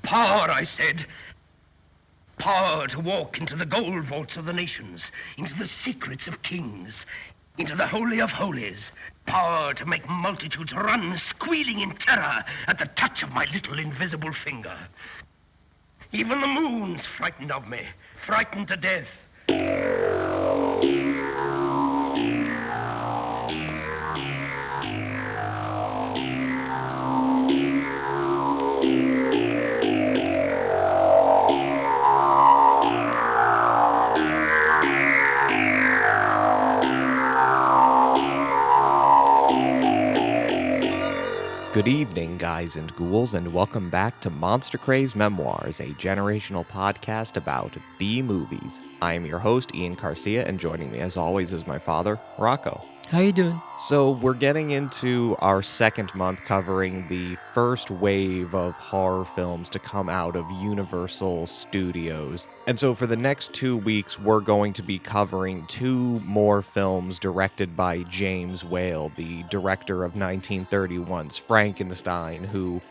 Power, I said. Power to walk into the gold vaults of the nations, into the secrets of kings, into the Holy of Holies. Power to make multitudes run squealing in terror at the touch of my little invisible finger. Even the moon's frightened of me, frightened to death. Good evening, guys and ghouls, and welcome back to Monster Craze Memoirs, a generational podcast about B-movies. I am your host, Ian Garcia, and joining me, as always, is my father, Rocco. How you doing? So we're getting into our second month covering the first wave of horror films to come out of Universal Studios. And so for the next 2 weeks, we're going to be covering two more films directed by James Whale, the director of 1931's Frankenstein, who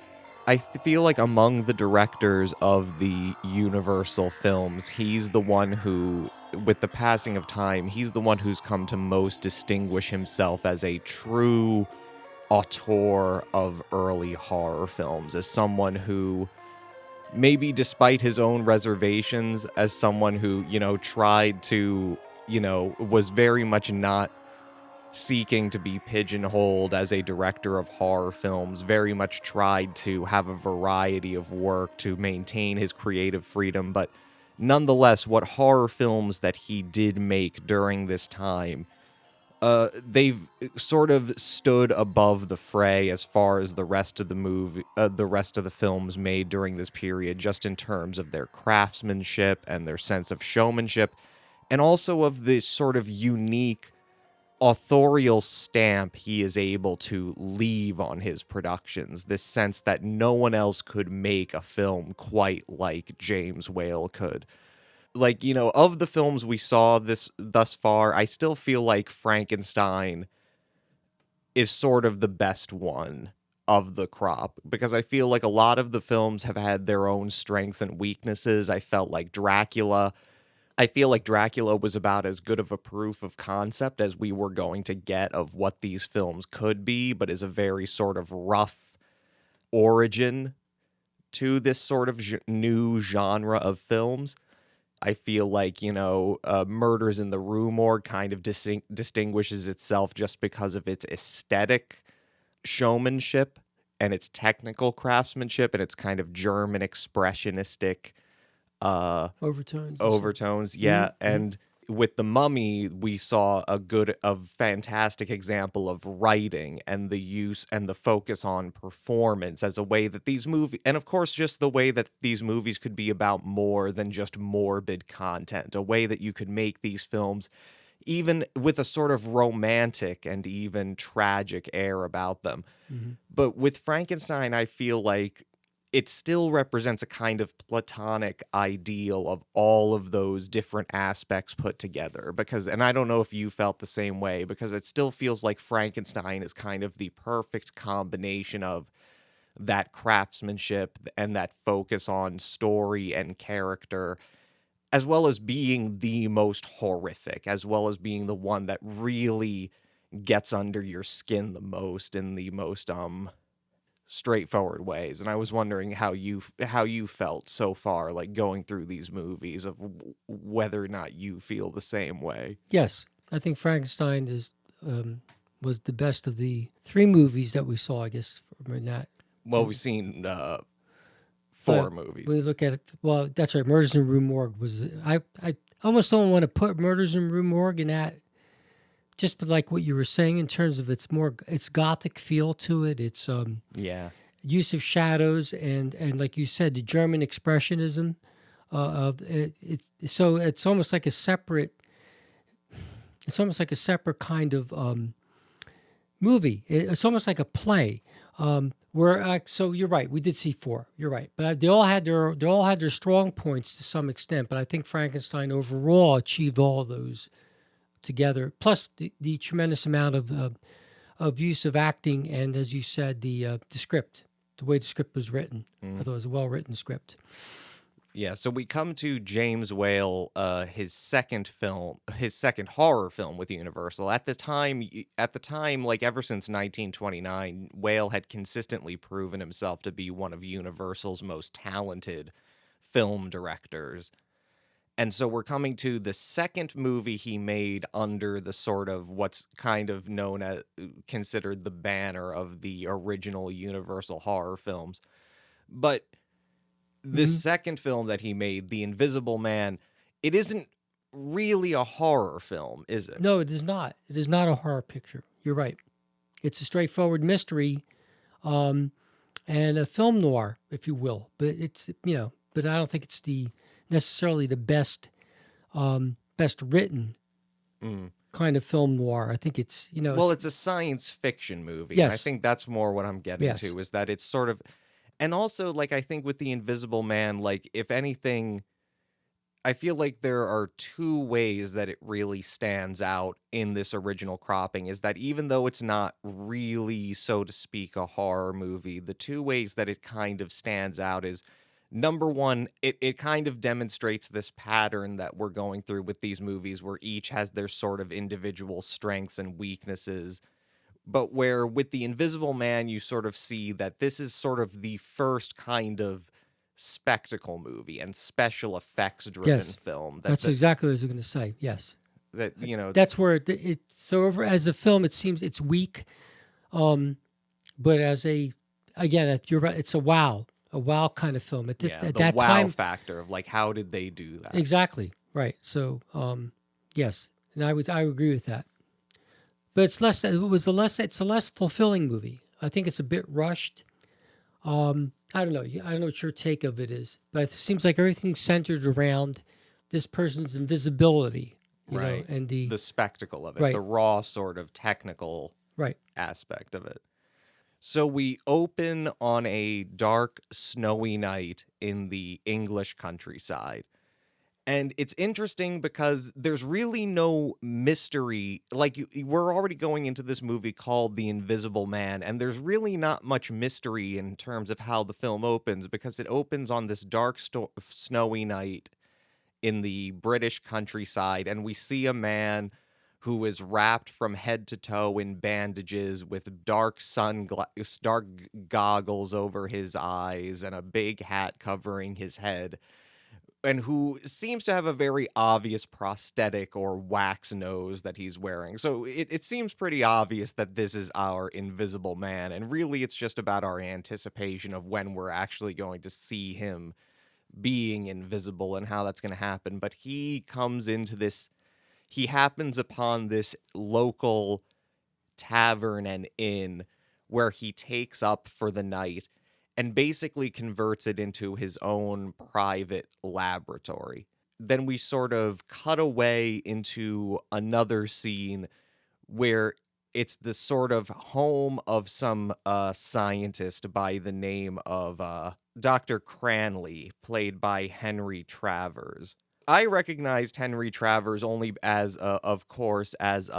I feel like among the directors of the Universal films, he's the one who, with the passing of time, he's the one who's come to most distinguish himself as a true auteur of early horror films, as someone who, maybe despite his own reservations, as someone who, tried to, was very much not seeking to be pigeonholed as a director of horror films, very much tried to have a variety of work to maintain his creative freedom, but nonetheless, what horror films that he did make during this time, they've sort of stood above the fray as far as the rest of the films made during this period, just in terms of their craftsmanship and their sense of showmanship, and also of this sort of unique authorial stamp he is able to leave on his productions, this sense that no one else could make a film quite like James Whale could. Like, of the films we saw thus far, I still feel like Frankenstein is sort of the best one of the crop, because I feel like a lot of the films have had their own strengths and weaknesses. I feel like Dracula was about as good of a proof of concept as we were going to get of what these films could be, but is a very sort of rough origin to this sort of new genre of films. I feel like, Murders in the Rue Morgue kind of distinguishes itself just because of its aesthetic showmanship and its technical craftsmanship and its kind of German expressionistic overtones, yeah. Mm-hmm. And with The Mummy, we saw a fantastic example of writing and the use and the focus on performance as a way that these movies, and of course just the way that these movies could be about more than just morbid content, a way that you could make these films even with a sort of romantic and even tragic air about them. Mm-hmm. But with Frankenstein, I feel like it still represents a kind of platonic ideal of all of those different aspects put together. And I don't know if you felt the same way, because it still feels like Frankenstein is kind of the perfect combination of that craftsmanship and that focus on story and character, as well as being the most horrific, as well as being the one that really gets under your skin the most in the most, straightforward ways. And I was wondering how you felt so far, like going through these movies, of whether or not you feel the same way. Yes, I think Frankenstein was the best of the three movies that we saw, I guess. From that. Well, we've seen four movies. We look at it. Well, that's right. Murders in Rue Morgue was. I almost don't want to put Murders in Rue Morgue in that. Just like what you were saying in terms of its gothic feel to it. It's use of shadows and like you said, the German expressionism of it. So it's almost like a separate. It's almost like a separate kind of movie. It's almost like a play. So you're right. We did see four. You're right, but they all had their strong points to some extent. But I think Frankenstein overall achieved all of those together, plus the tremendous amount of use of acting and, as you said, the script. the way the script was written. I thought it was a well-written script. Yeah, so we come to James Whale, his second horror film with Universal. At the time, like ever since 1929, Whale had consistently proven himself to be one of Universal's most talented film directors. And so we're coming to the second movie he made under the sort of what's kind of known as considered the banner of the original Universal horror films. But this second film that he made, The Invisible Man, it isn't really a horror film, is it? No, it is not. It is not a horror picture. You're right. It's a straightforward mystery, and a film noir, if you will. But it's but I don't think it's necessarily the best written kind of film noir. I think it's Well, it's a science fiction movie. Yes. And I think that's more what I'm getting Yes. to, is that it's sort of. And also, like, I think with The Invisible Man, like, if anything, I feel like there are two ways that it really stands out in this original cropping, is that even though it's not really, so to speak, a horror movie, the two ways that it kind of stands out is, number one, it kind of demonstrates this pattern that we're going through with these movies where each has their sort of individual strengths and weaknesses. But where with The Invisible Man, you sort of see that this is sort of the first kind of spectacle movie and special effects driven film. That's exactly what I was going to say. Yes. That, That's where as a film, it seems it's weak. But you're right, it's a wow kind of film. At the that wow time, factor of like, how did they do that? Exactly. Right. So, yes. And I agree with that. But it's a less fulfilling movie. I think it's a bit rushed. I don't know. I don't know what your take of it is, but it seems like everything's centered around this person's invisibility, you know, and the spectacle of it, Right. the raw sort of technical right. aspect of it. So we open on a dark, snowy night in the English countryside. And it's interesting because there's really no mystery. Like, we're already going into this movie called The Invisible Man, and there's really not much mystery in terms of how the film opens, because it opens on this dark, snowy night in the British countryside, and we see a man who is wrapped from head to toe in bandages with dark goggles over his eyes and a big hat covering his head, and who seems to have a very obvious prosthetic or wax nose that he's wearing. So it seems pretty obvious that this is our Invisible Man, and really it's just about our anticipation of when we're actually going to see him being invisible and how that's going to happen. But he happens upon this local tavern and inn where he takes up for the night and basically converts it into his own private laboratory. Then we sort of cut away into another scene where it's the sort of home of some scientist by the name of Dr. Cranley, played by Henry Travers. I recognized Henry Travers only as, of course, as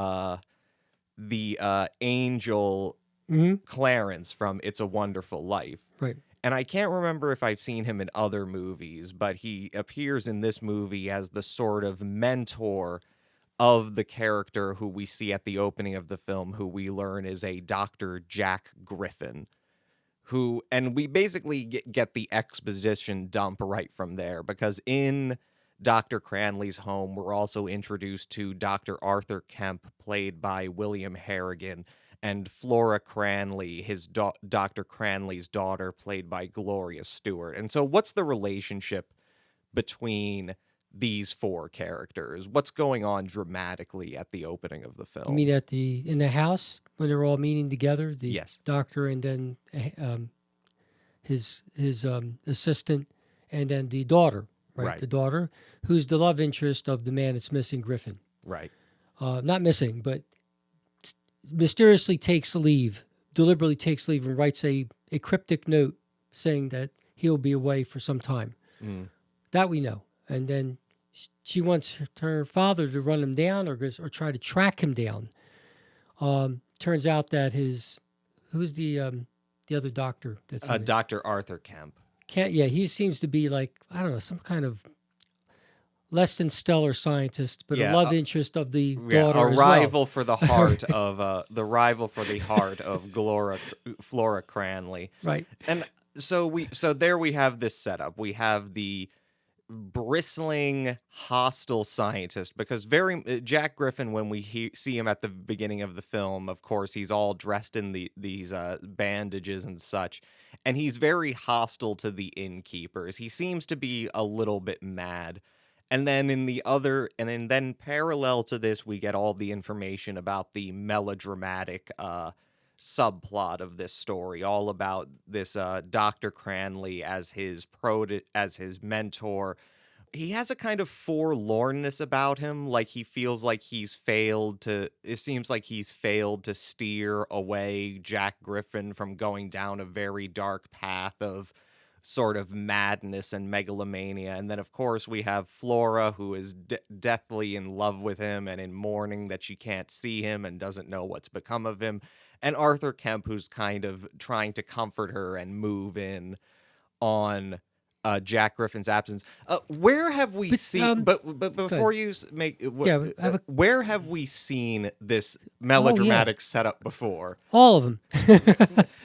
the angel Clarence from It's a Wonderful Life. Right. And I can't remember if I've seen him in other movies, but he appears in this movie as the sort of mentor of the character who we see at the opening of the film, who we learn is a Dr. Jack Griffin, and we basically get the exposition dump right from there, because in Dr. Cranley's home, we're also introduced to Dr. Arthur Kemp, played by William Harrigan, and Flora Cranley, Dr. Cranley's daughter, played by Gloria Stewart. And so what's the relationship between these four characters? What's going on dramatically at the opening of the film? You mean in the house when they're all meeting together? The Yes. doctor and then his assistant and then the daughter, right? Right. The daughter, who's the love interest of the man that's missing, Griffin. Right. Not missing, but mysteriously deliberately takes leave and writes a cryptic note saying that he'll be away for some time. That we know. And then she wants her father to run him down or try to track him down. Turns out that who's the the other doctor that's in it. Dr. Arthur Kemp. Yeah, he seems to be like, I don't know, some kind of less than stellar scientist, but a Yeah, love interest of the Yeah, daughter a as rival well. for the heart of the rival for the heart of Flora Cranley. Right. And so there we have this setup. We have the bristling hostile scientist, because Jack Griffin, when we see him at the beginning of the film, of course he's all dressed in these bandages and such, and he's very hostile to the innkeepers. He seems to be a little bit mad. And then then parallel to this, we get all the information about the melodramatic subplot of this story, all about this Dr. Cranley as as his mentor. He has a kind of forlornness about him, like he feels like it seems like he's failed to steer away Jack Griffin from going down a very dark path of sort of madness and megalomania. And then, of course, we have Flora, who is deathly in love with him and in mourning that she can't see him and doesn't know what's become of him. And Arthur Kemp, who's kind of trying to comfort her and move in on Jack Griffin's absence. Where have we seen? But before you make, where have we seen this melodramatic setup before? All of them.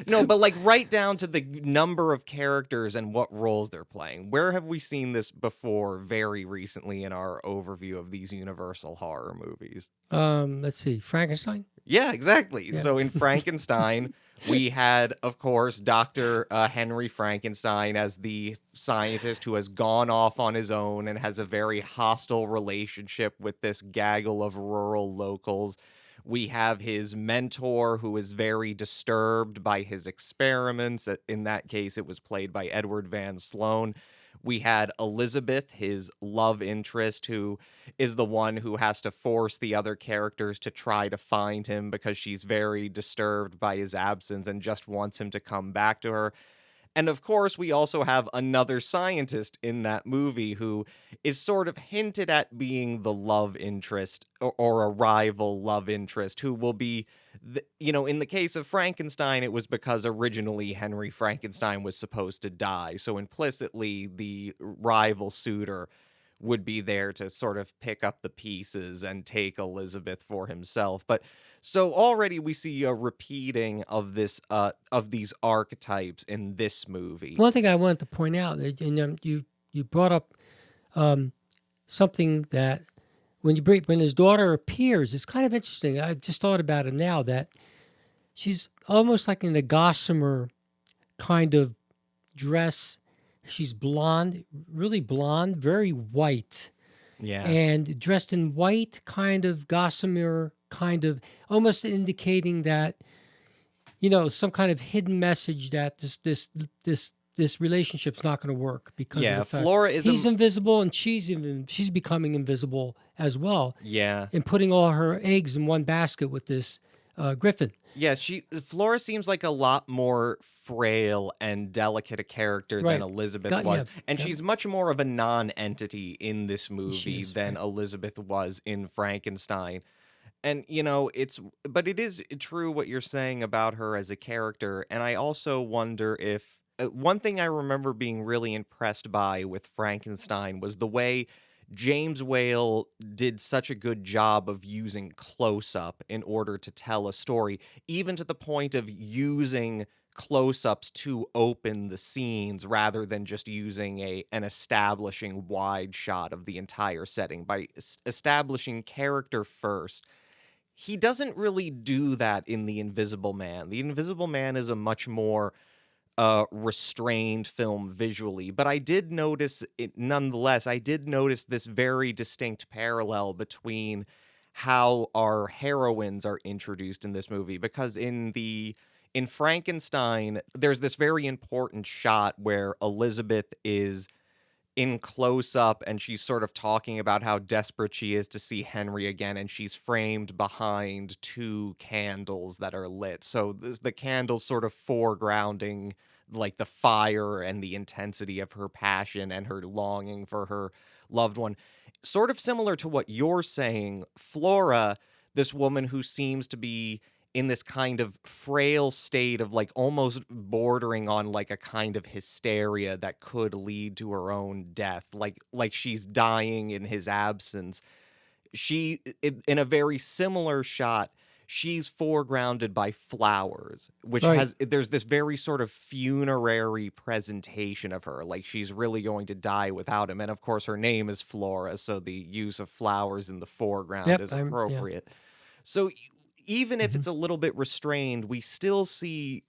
No, but like right down to the number of characters and what roles they're playing. Where have we seen this before? Very recently in our overview of these Universal horror movies. Let's see, Frankenstein. Yeah, exactly. Yeah. So in Frankenstein, we had, of course, Dr. Henry Frankenstein as the scientist who has gone off on his own and has a very hostile relationship with this gaggle of rural locals. We have his mentor, who is very disturbed by his experiments. In that case, it was played by Edward Van Sloan. We had Elizabeth, his love interest, who is the one who has to force the other characters to try to find him because she's very disturbed by his absence and just wants him to come back to her. And of course, we also have another scientist in that movie who is sort of hinted at being the love interest or a rival love interest, who will be, in the case of Frankenstein, it was because originally Henry Frankenstein was supposed to die. So implicitly, the rival suitor would be there to sort of pick up the pieces and take Elizabeth for himself. But so already we see a repeating of these archetypes in this movie. One thing I wanted to point out, and you brought up something that when his daughter appears, it's kind of interesting. I just thought about it now, that she's almost like in a gossamer kind of dress. She's blonde, really blonde, very white. Yeah. And dressed in white, kind of gossamer, kind of almost indicating that, some kind of hidden message that this relationship's not going to work because of the fact Flora is he's invisible and she's becoming invisible as well. Yeah. And putting all her eggs in one basket with this Griffin. Yeah, Flora seems like a lot more frail and delicate a character than Elizabeth was. And she's much more of a non-entity in this movie than Elizabeth was in Frankenstein. And, it is true what you're saying about her as a character. And I also wonder if, one thing I remember being really impressed by with Frankenstein was the way James Whale did such a good job of using close-up in order to tell a story, even to the point of using close-ups to open the scenes rather than just using an establishing wide shot of the entire setting. By establishing character first, he doesn't really do that in The Invisible Man. The Invisible Man is a much more restrained film visually, but I did notice it nonetheless. I did notice this very distinct parallel between how our heroines are introduced in this movie, because in Frankenstein, there's this very important shot where Elizabeth is in close-up and she's sort of talking about how desperate she is to see Henry again, and she's framed behind two candles that are lit. So the candles sort of foregrounding like the fire and the intensity of her passion and her longing for her loved one. Sort of similar to what you're saying, Flora, this woman who seems to be in this kind of frail state of like almost bordering on like a kind of hysteria that could lead to her own death, like she's dying in his absence. In a very similar shot, she's foregrounded by flowers, which Right. there's this very sort of funerary presentation of her, like she's really going to die without him. And of course, her name is Flora, so the use of flowers in the foreground Yep. is Yeah. appropriate. So even if Mhm. it's a little bit restrained, we still see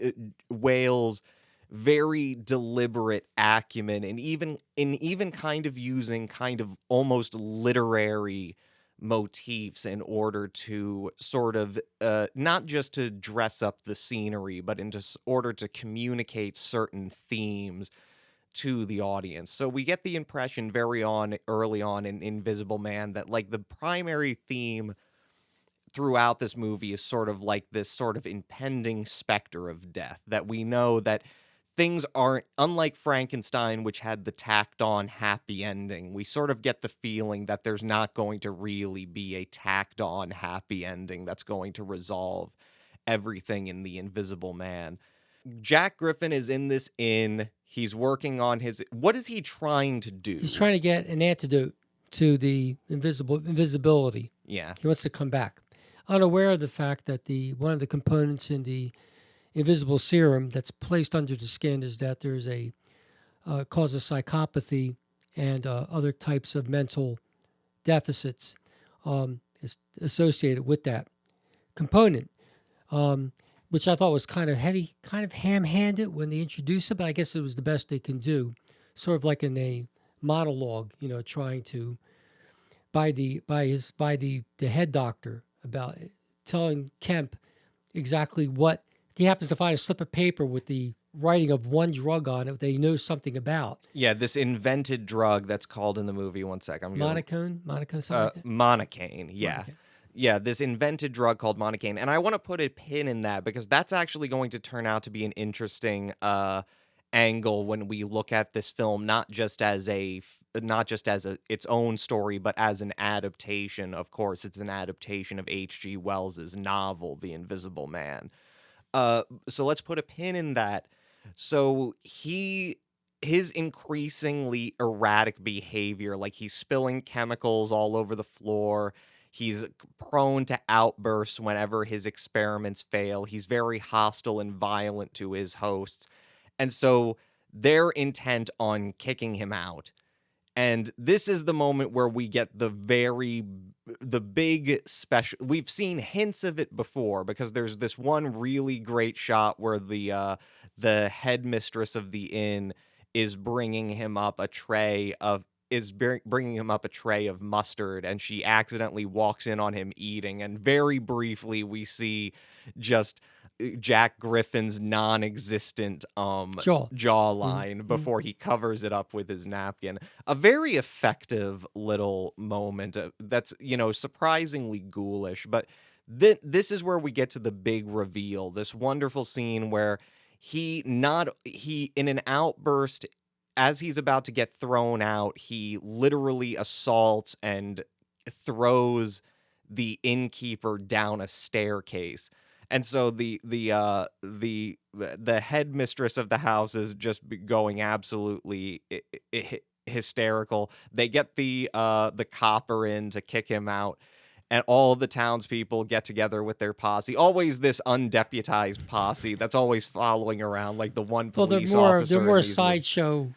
Wales' very deliberate acumen, and even kind of using kind of almost literary motifs in order to sort of not just to dress up the scenery, but in order to communicate certain themes to the audience. So we get the impression early on in Invisible Man that like the primary theme throughout this movie is sort of like this sort of impending specter of death, that we know that things aren't, unlike Frankenstein, which had the tacked on happy ending. We sort of get the feeling that there's not going to really be a tacked on happy ending that's going to resolve everything in The Invisible Man. Jack Griffin is in this inn. He's working on what is he trying to do? He's trying to get an antidote to the invisibility. Yeah. He wants to come back, unaware of the fact that one of the components in the invisible serum that's placed under the skin is that there's causes psychopathy and other types of mental deficits is associated with that component, which I thought was kind of heavy, kind of ham-handed when they introduced it, but I guess it was the best they can do, sort of like in a monologue, trying to by the head doctor about telling Kemp exactly what he happens to find a slip of paper with the writing of one drug on it that he knows something about. Yeah, this invented drug that's called in the movie. One sec, Monocane, something like that? Monocane, yeah. Monocane. Yeah, this invented drug called Monocane. And I want to put a pin in that because that's actually going to turn out to be an interesting angle when we look at this film, not just as its own story, but as an adaptation. Of course, it's an adaptation of H.G. Wells's novel, The Invisible Man. So let's put a pin in that. So his increasingly erratic behavior, like he's spilling chemicals all over the floor. He's prone to outbursts whenever his experiments fail. He's very hostile and violent to his hosts. And so they're intent on kicking him out. And this is the moment where we get the big special. We've seen hints of it before because there's this one really great shot where the headmistress of the inn is bringing him up a tray of mustard, and she accidentally walks in on him eating, and very briefly we see just Jack Griffin's non-existent jawline before he covers it up with his napkin. A very effective little moment that's, surprisingly ghoulish, but this is where we get to the big reveal, this wonderful scene where he in an outburst, as he's about to get thrown out, he literally assaults and throws the innkeeper down a staircase. And so the headmistress of the house is just going absolutely hysterical. They get the copper in to kick him out, and all the townspeople get together with their posse. Always this undeputized posse that's always following around like the one police officer. They're more sideshow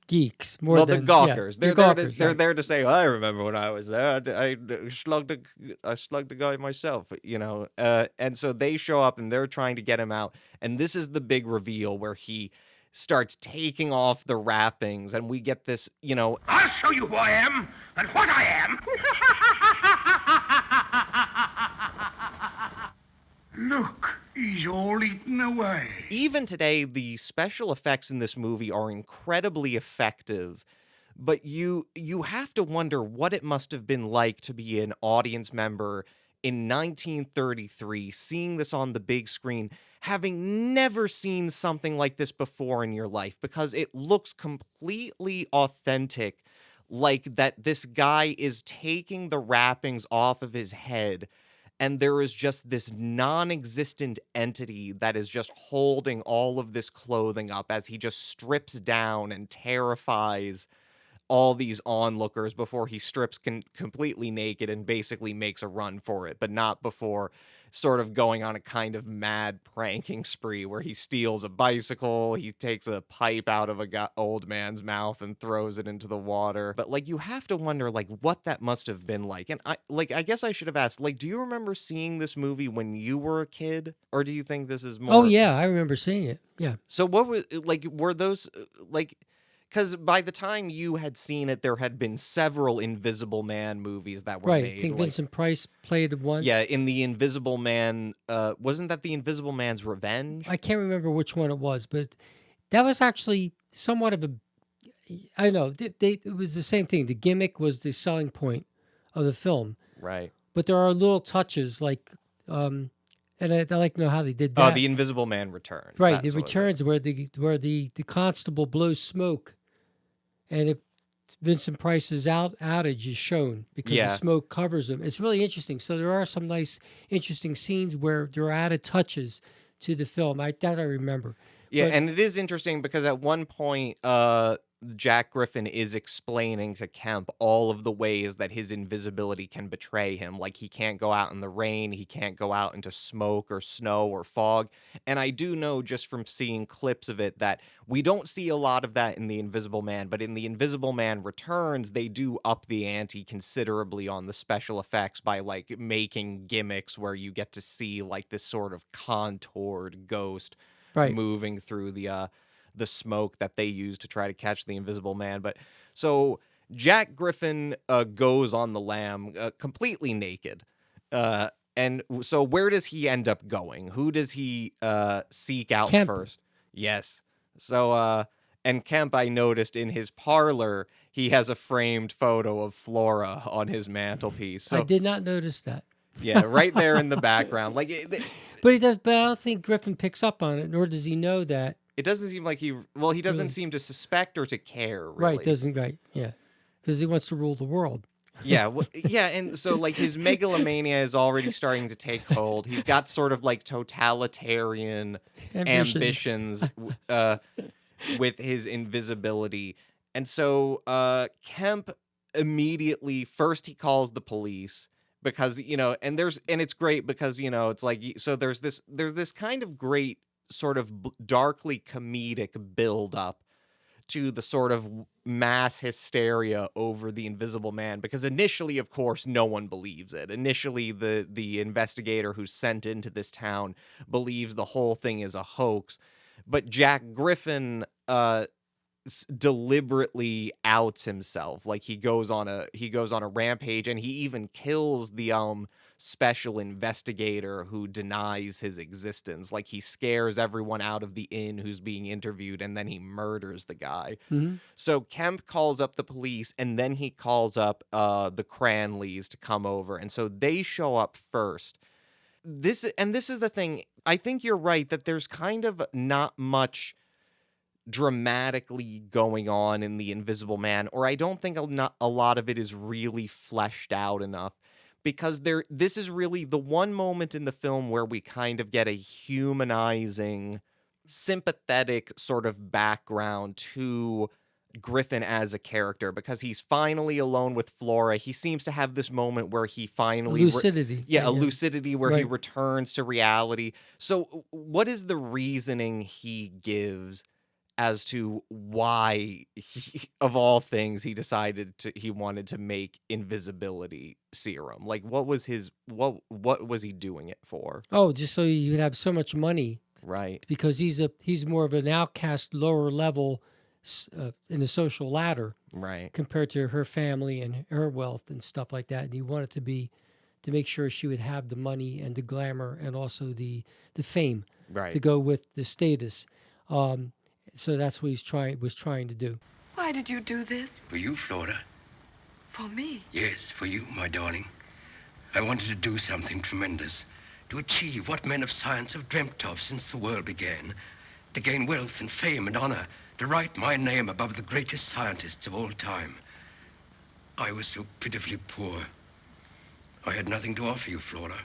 geeks, the gawkers. Yeah, they're there to say, I remember when I was there, I slugged a guy myself, and so they show up and they're trying to get him out, and this is the big reveal where he starts taking off the wrappings, and we get this, I'll show you who I am and what I am. Look, he's all eaten away. Even today, the special effects in this movie are incredibly effective, but you have to wonder what it must have been like to be an audience member in 1933, seeing this on the big screen, having never seen something like this before in your life, because it looks completely authentic, like that this guy is taking the wrappings off of his head and there is just this non-existent entity that is just holding all of this clothing up as he just strips down and terrifies all these onlookers before he strips completely naked and basically makes a run for it, but not before sort of going on a kind of mad pranking spree where he steals a bicycle, he takes a pipe out of a old man's mouth and throws it into the water. But like, you have to wonder like what that must have been like. And I guess I should have asked, like, do you remember seeing this movie when you were a kid, or do you think this is more? Oh yeah, I remember seeing it. Yeah. So what was like, were those like, because by the time you had seen it, there had been several Invisible Man movies that were made. I think Vincent Price played it once. Yeah, in the Invisible Man, wasn't that the Invisible Man's Revenge? I can't remember which one it was, but that was actually somewhat of a, I don't know, it was the same thing. The gimmick was the selling point of the film. Right. But there are little touches like, and I like to know how they did that. Oh, the Invisible Man Returns. Right, the Returns where the constable blows smoke, and Vincent Price's outage is shown because the smoke covers him. It's really interesting. So there are some nice, interesting scenes where there are added touches to the film. I remember. Yeah, But- and it is interesting because at one point, Jack Griffin is explaining to Kemp all of the ways that his invisibility can betray him. Like, he can't go out in the rain, he can't go out into smoke or snow or fog. And I do know just from seeing clips of it that we don't see a lot of that in The Invisible Man, but in The Invisible Man Returns, they do up the ante considerably on the special effects by, like, making gimmicks where you get to see, like, this sort of contoured ghost moving through the smoke that they use to try to catch the Invisible Man. But so Jack Griffin goes on the lam completely naked. And so where does he end up going? Who does he seek out Kemp. first? Yes. So, and Kemp, I noticed in his parlor, he has a framed photo of Flora on his mantelpiece. So, I did not notice that. Yeah, right there in the background. Like, But he does. But I don't think Griffin picks up on it, nor does he know that. It doesn't seem like he doesn't seem to suspect or to care, really. Right, yeah. Because he wants to rule the world. Yeah, and so, like, his megalomania is already starting to take hold. He's got sort of, like, totalitarian ambitions with his invisibility. And so Kemp immediately, first he calls the police because, and it's great because, it's like, so there's this kind of great sort of darkly comedic build up to the sort of mass hysteria over the Invisible Man, because initially, of course, no one believes it. Initially, the investigator who's sent into this town believes the whole thing is a hoax, but Jack Griffin deliberately outs himself. Like, he goes on a rampage, and he even kills the special investigator who denies his existence. Like, he scares everyone out of the inn who's being interviewed, and then he murders the guy. Mm-hmm. So Kemp calls up the police, and then he calls up the Cranleys to come over, and so they show up first. This is the thing. I think you're right that there's kind of not much dramatically going on in The Invisible Man, or I don't think a lot of it is really fleshed out enough. Because this is really the one moment in the film where we kind of get a humanizing, sympathetic sort of background to Griffin as a character, because he's finally alone with Flora. He seems to have this moment where he finally... Lucidity. A lucidity where he returns to reality. So what is the reasoning he gives as to why, of all things, he wanted to make invisibility serum? Like, what was he doing it for? Oh, just so you would have so much money, right? Because he's more of an outcast, lower level in the social ladder, right? Compared to her family and her wealth and stuff like that. And he wanted to make sure she would have the money and the glamour and also the fame, right, to go with the status. So that's what he was trying to do. Why did you do this? For you, Flora. For me? Yes, for you, my darling. I wanted to do something tremendous, to achieve what men of science have dreamt of since the world began, to gain wealth and fame and honor, to write my name above the greatest scientists of all time. I was so pitifully poor. I had nothing to offer you, Flora.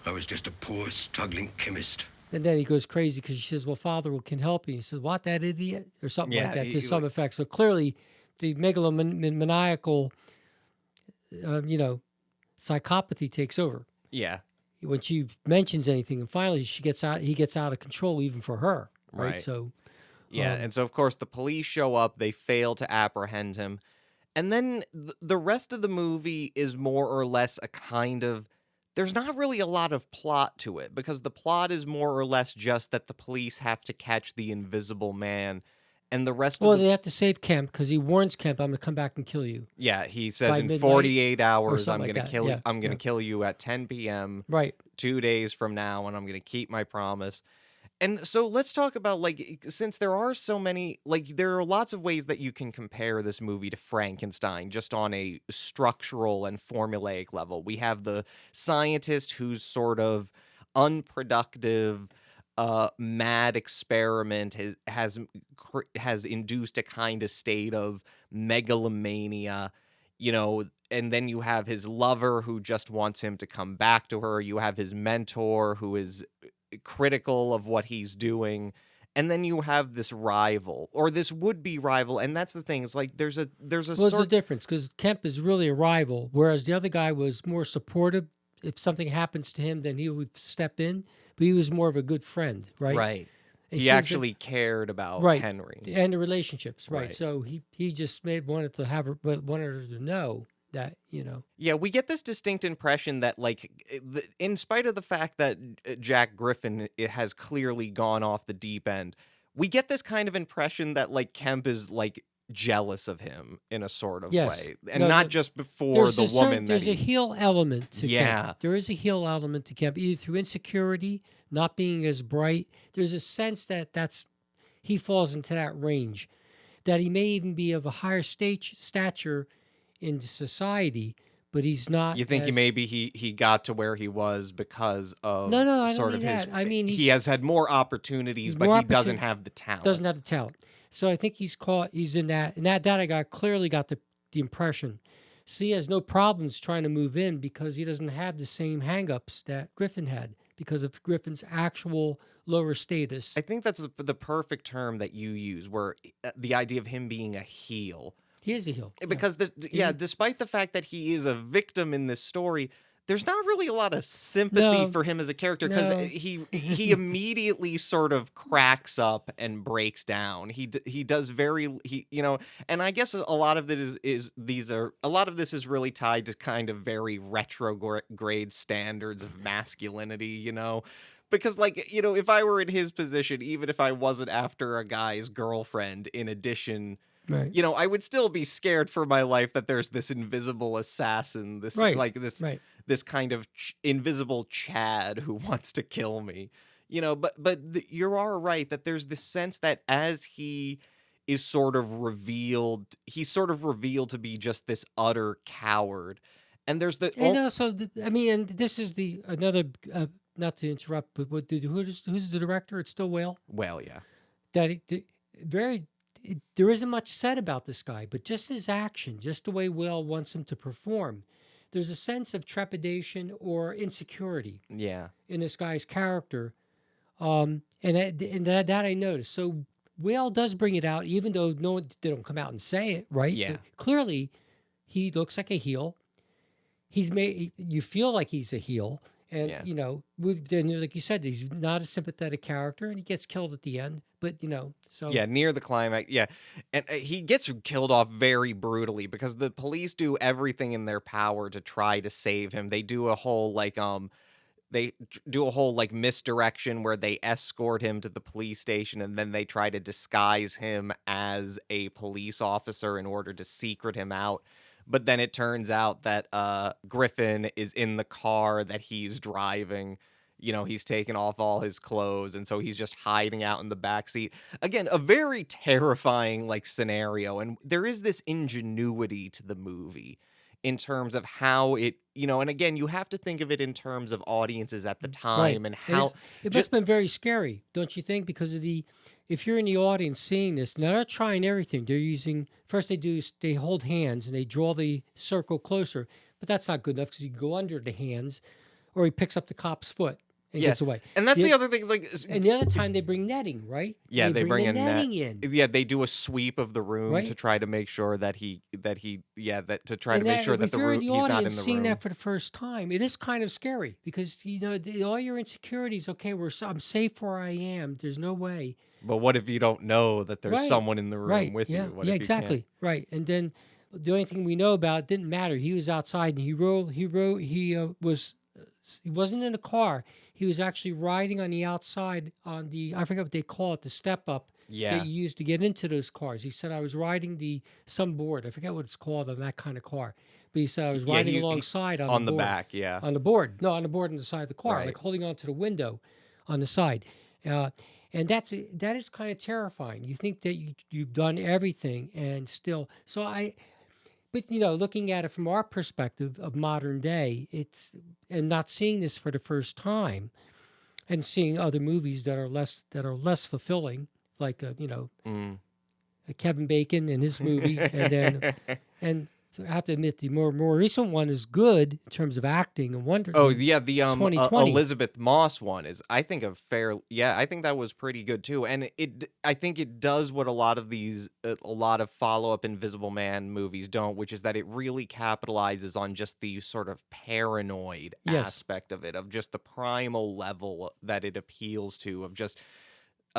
I was just a poor, struggling chemist. And then he goes crazy because she says, well, Father can help you. He says, what, that idiot? Or something like Yeah, that to some like, effect. So clearly the megalomaniacal, psychopathy takes over. yeah, When she mentions anything, and finally he gets out of control even for her. Right. right. So, Yeah, and so of course the police show up, they fail to apprehend him. And then the rest of the movie is more or less a kind of, there's not really a lot of plot to it, because the plot is more or less just that the police have to catch the Invisible Man, and the rest well, of the, they have to save Kemp because he warns Kemp, I'm going to come back and kill you. yeah, he says by in midnight 48 or hours something like that. I'm going to kill you at 10 p.m. Right. 2 days from now, and I'm going to keep my promise. And so let's talk about, like, since there are so many, like, there are lots of ways that you can compare this movie to Frankenstein just on a structural and formulaic level. We have the scientist who's sort of unproductive, mad experiment has induced a kind of state of megalomania, and then you have his lover who just wants him to come back to her. You have his mentor who is critical of what he's doing, and then you have this rival, or this would-be rival, and that's the thing. It's like there's a What's the difference? Because Kemp is really a rival, whereas the other guy was more supportive. If something happens to him, then he would step in, but he was more of a good friend, right? right. It He seems actually cared about right, Henry. and the relationships, right? Right. So he just wanted her to know that, Yeah, we get this distinct impression that, like, in spite of the fact that Jack Griffin has clearly gone off the deep end, we get this kind of impression that, like, Kemp is, like, jealous of him in a sort of Yes. way, and No, not just before the woman that there's a he... heel element to Yeah. Kemp. There is a heel element to Kemp, either through insecurity, not being as bright. There's a sense that he falls into that range, that he may even be of a higher stature in society, but he's not. You think maybe he got to where he was because of No, I don't sort mean of his... that. I mean, he has had more opportunities, he's but more he doesn't have the talent. doesn't have the talent. So I think he's in that. And that I clearly got the impression. So he has no problems trying to move in because he doesn't have the same hangups that Griffin had because of Griffin's actual lower status. I think that's the perfect term that you use, where the idea of him being a heel. He is a heel. Because, despite the fact that he is a victim in this story, there's not really a lot of sympathy for him as a character, because he immediately sort of cracks up and breaks down. He does and I guess a lot of it a lot of this is really tied to kind of very retrograde standards of masculinity, because, like, if I were in his position, even if I wasn't after a guy's girlfriend, in addition, right. I would still be scared for my life that there's this invisible assassin, this this kind of invisible Chad who wants to kill me, but you are right that there's this sense that as he's sort of revealed to be just this utter coward. And there's and this is another, not to interrupt, but who's the director? It's still Whale? Well, yeah. There isn't much said about this guy, but just his action, just the way Whale wants him to perform, there's a sense of trepidation or insecurity in this guy's character. And that I noticed. So Whale does bring it out, even though they don't come out and say it, right? Yeah. But clearly, he looks like a heel. You feel like he's a heel. And, like you said, he's not a sympathetic character, and he gets killed at the end. But, so... Yeah, near the climax, yeah. And he gets killed off very brutally because the police do everything in their power to try to save him. They do a whole, misdirection where they escort him to the police station, and then they try to disguise him as a police officer in order to secret him out. But then it turns out that Griffin is in the car that he's driving. He's taken off all his clothes, and so he's just hiding out in the backseat. Again, a very terrifying scenario, and there is this ingenuity to the movie in terms of how it, and again, you have to think of it in terms of audiences at the time, and how... It must have been very scary, don't you think? Because if you're in the audience seeing this, now they're trying everything. They're using... First they hold hands, and they draw the circle closer, but that's not good enough because you can go under the hands. or he picks up the cop's foot and Yeah. gets away. And that's the other thing, like, And the other time they bring netting, right? yeah, they bring the in netting in. Yeah, they do a sweep of the room to Right. try to make sure that to try And to make sure that if you're in the he's not in audience the seeing room. that for the first time, it is kind of scary because all your insecurities. Okay, I'm safe where I am. There's no way. But what if you don't know that there's Right. someone in the room Right. with yeah. you? What yeah. if you can't? Exactly. Right. And then the only thing we know about it didn't matter. He was outside and he wasn't in a car. He was actually riding on the outside on the, I forget what they call it, the step up Yeah. that you used to get into those cars. He said, I was riding some board. I forget what it's called on that kind of car. But he said, I was riding alongside on the board. back, yeah. On the board. No, on the board on the side of the car, Right. like holding onto the window on the side. And that is kind of terrifying. You think that you've done everything and still. But looking at it from our perspective of modern day, and not seeing this for the first time, and seeing other movies that are less fulfilling, like Kevin Bacon and his movie, and I have to admit the more recent one is good in terms of acting and wonder. Oh yeah, the 2020. Elizabeth Moss one is, I think, I think that was pretty good too, and I think it does what a lot of follow-up Invisible Man movies don't, which is that it really capitalizes on just the sort of paranoid Yes. aspect of it, of just the primal level that it appeals to, of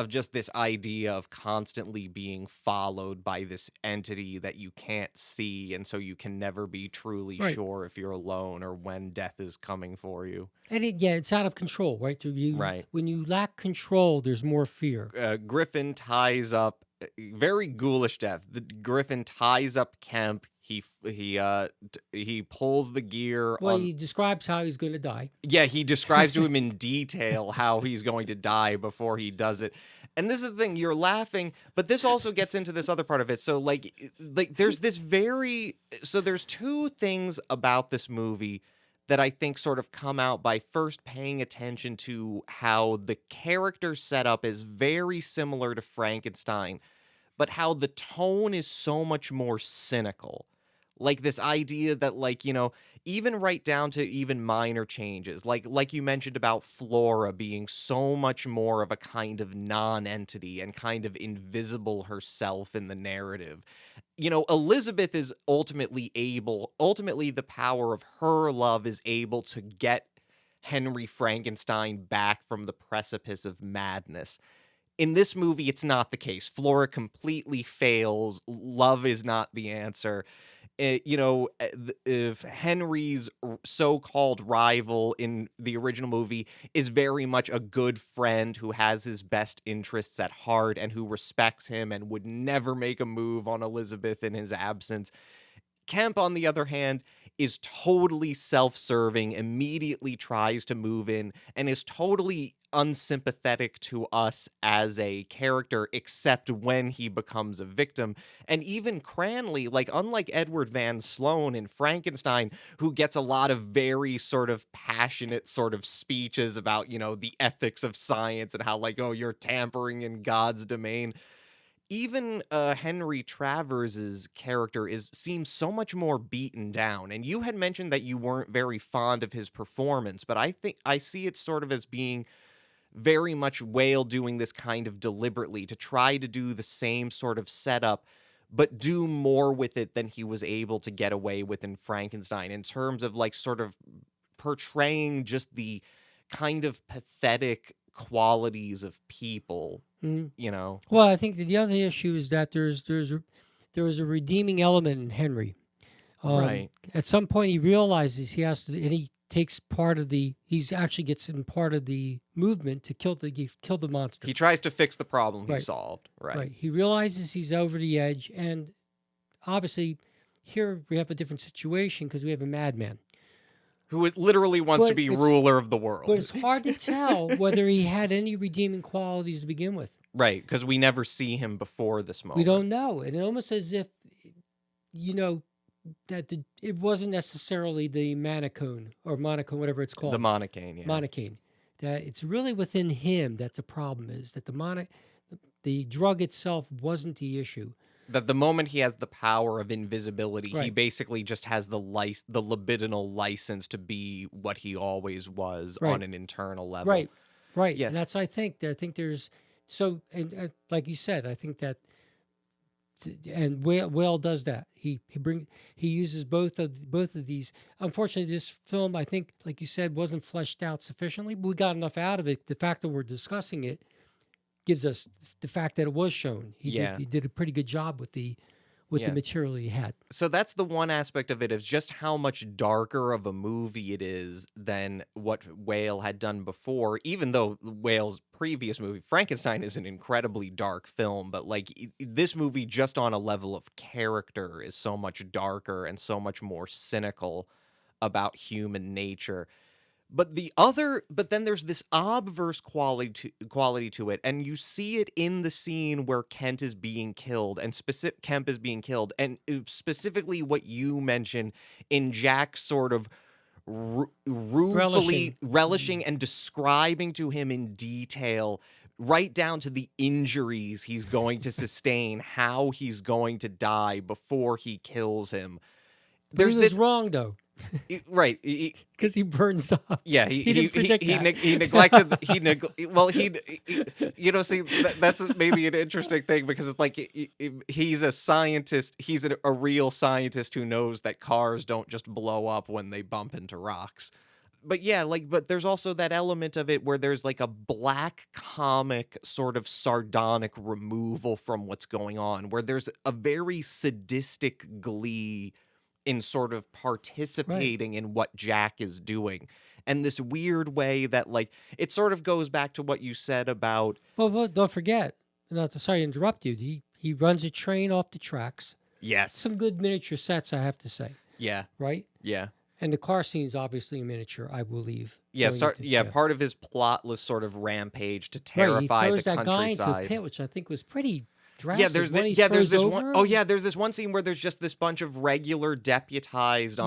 just this idea of constantly being followed by this entity that you can't see, and so you can never be truly Right. sure if you're alone or when death is coming for you. And it's out of control, right? Right. When you lack control, there's more fear. Griffin ties up, very ghoulish death. The Griffin ties up Kemp. He pulls the gear. Well, he describes how he's going to die. Yeah, he describes to him in detail how he's going to die before he does it. And this is the thing, you're laughing, but this also gets into this other part of it. So like there's there's two things about this movie that I think sort of come out by first paying attention to how the character setup is very similar to Frankenstein, but how the tone is so much more cynical. Like this idea that, like, even right down to even minor changes, like you mentioned about Flora being so much more of a kind of non-entity and kind of invisible herself in the narrative. Elizabeth is ultimately the power of her love is able to get Henry Frankenstein back from the precipice of madness. In this movie, it's not the case. Flora completely fails. Love is not the answer. If Henry's so-called rival in the original movie is very much a good friend who has his best interests at heart and who respects him and would never make a move on Elizabeth in his absence, Kemp, on the other hand, is totally self-serving, immediately tries to move in, and is totally unsympathetic to us as a character, except when he becomes a victim. And even Cranley, like, unlike Edward Van Sloan in Frankenstein, who gets a lot of very sort of passionate sort of speeches about, the ethics of science and how, like, oh, you're tampering in God's domain. Even Henry Travers' character seems so much more beaten down. And you had mentioned that you weren't very fond of his performance, but I think I see it sort of as being very much Whale doing this kind of deliberately to try to do the same sort of setup, but do more with it than he was able to get away with in Frankenstein, in terms of, like, sort of portraying just the kind of pathetic qualities of people. Well, I think that the other issue is that there is a redeeming element in Henry. Right. At some point, he realizes he has to, and he takes part of he actually gets in part of the movement to kill the monster. He tries to fix the problem he Right. solved. Right. Right. He realizes he's over the edge, and obviously, here we have a different situation because we have a madman. Who literally wants to But be it's- ruler of the world. But it's hard to tell whether he had any redeeming qualities to begin with. Right, because we never see him before this moment. We don't know. And it almost as if, that it wasn't necessarily the Monocane, whatever it's called. The Monocane, yeah. Monocane. That it's really within him that the problem is, that the drug itself wasn't the issue. That the moment he has the power of invisibility, he Right. basically just has the libidinal license to be what he always was on Right. an internal level. Right. Right. Yeah. And that's, I think there's, so, and like you said, I think that, and Whale does that. He uses both of these. Unfortunately, this film, I think, like you said, wasn't fleshed out sufficiently, but we got enough out of it. The fact that we're discussing it gives us the fact that it was shown. Yeah. He did a pretty good job with the Yeah. material he had. So that's the one aspect of it, is just how much darker of a movie it is than what Whale had done before, even though Whale's previous movie, Frankenstein, is an incredibly dark film, but like this movie, just on a level of character, is so much darker and so much more cynical about human nature. But then there's this obverse quality to it, and you see it in the scene where Kemp is being killed, and specifically what you mentioned in Jack sort of ruefully relishing and describing to him in detail, right down to the injuries he's going to sustain, how he's going to die before he kills him. There's this wrong though. Right, because he burns up. Yeah, he didn't predict that. he neglected. See, that's maybe an interesting thing, because it's like he's a scientist. He's a real scientist who knows that cars don't just blow up when they bump into rocks. But yeah, but there's also that element of it where there's like a black comic sort of sardonic removal from what's going on, where there's a very sadistic glee in sort of participating in what Jack is doing. And this weird way that, like, it sort of goes back to what you said about... Well, don't forget, sorry to interrupt you, he runs a train off the tracks. Yes. Some good miniature sets, I have to say. Yeah. Right? Yeah. And the car scene's obviously a miniature, I believe. Yeah, part of his plotless sort of rampage to terrify the countryside. He throws that guy into a pit, which I think was pretty... drastic. There's this one. Oh yeah, there's this one scene where there's just this bunch of regular deputized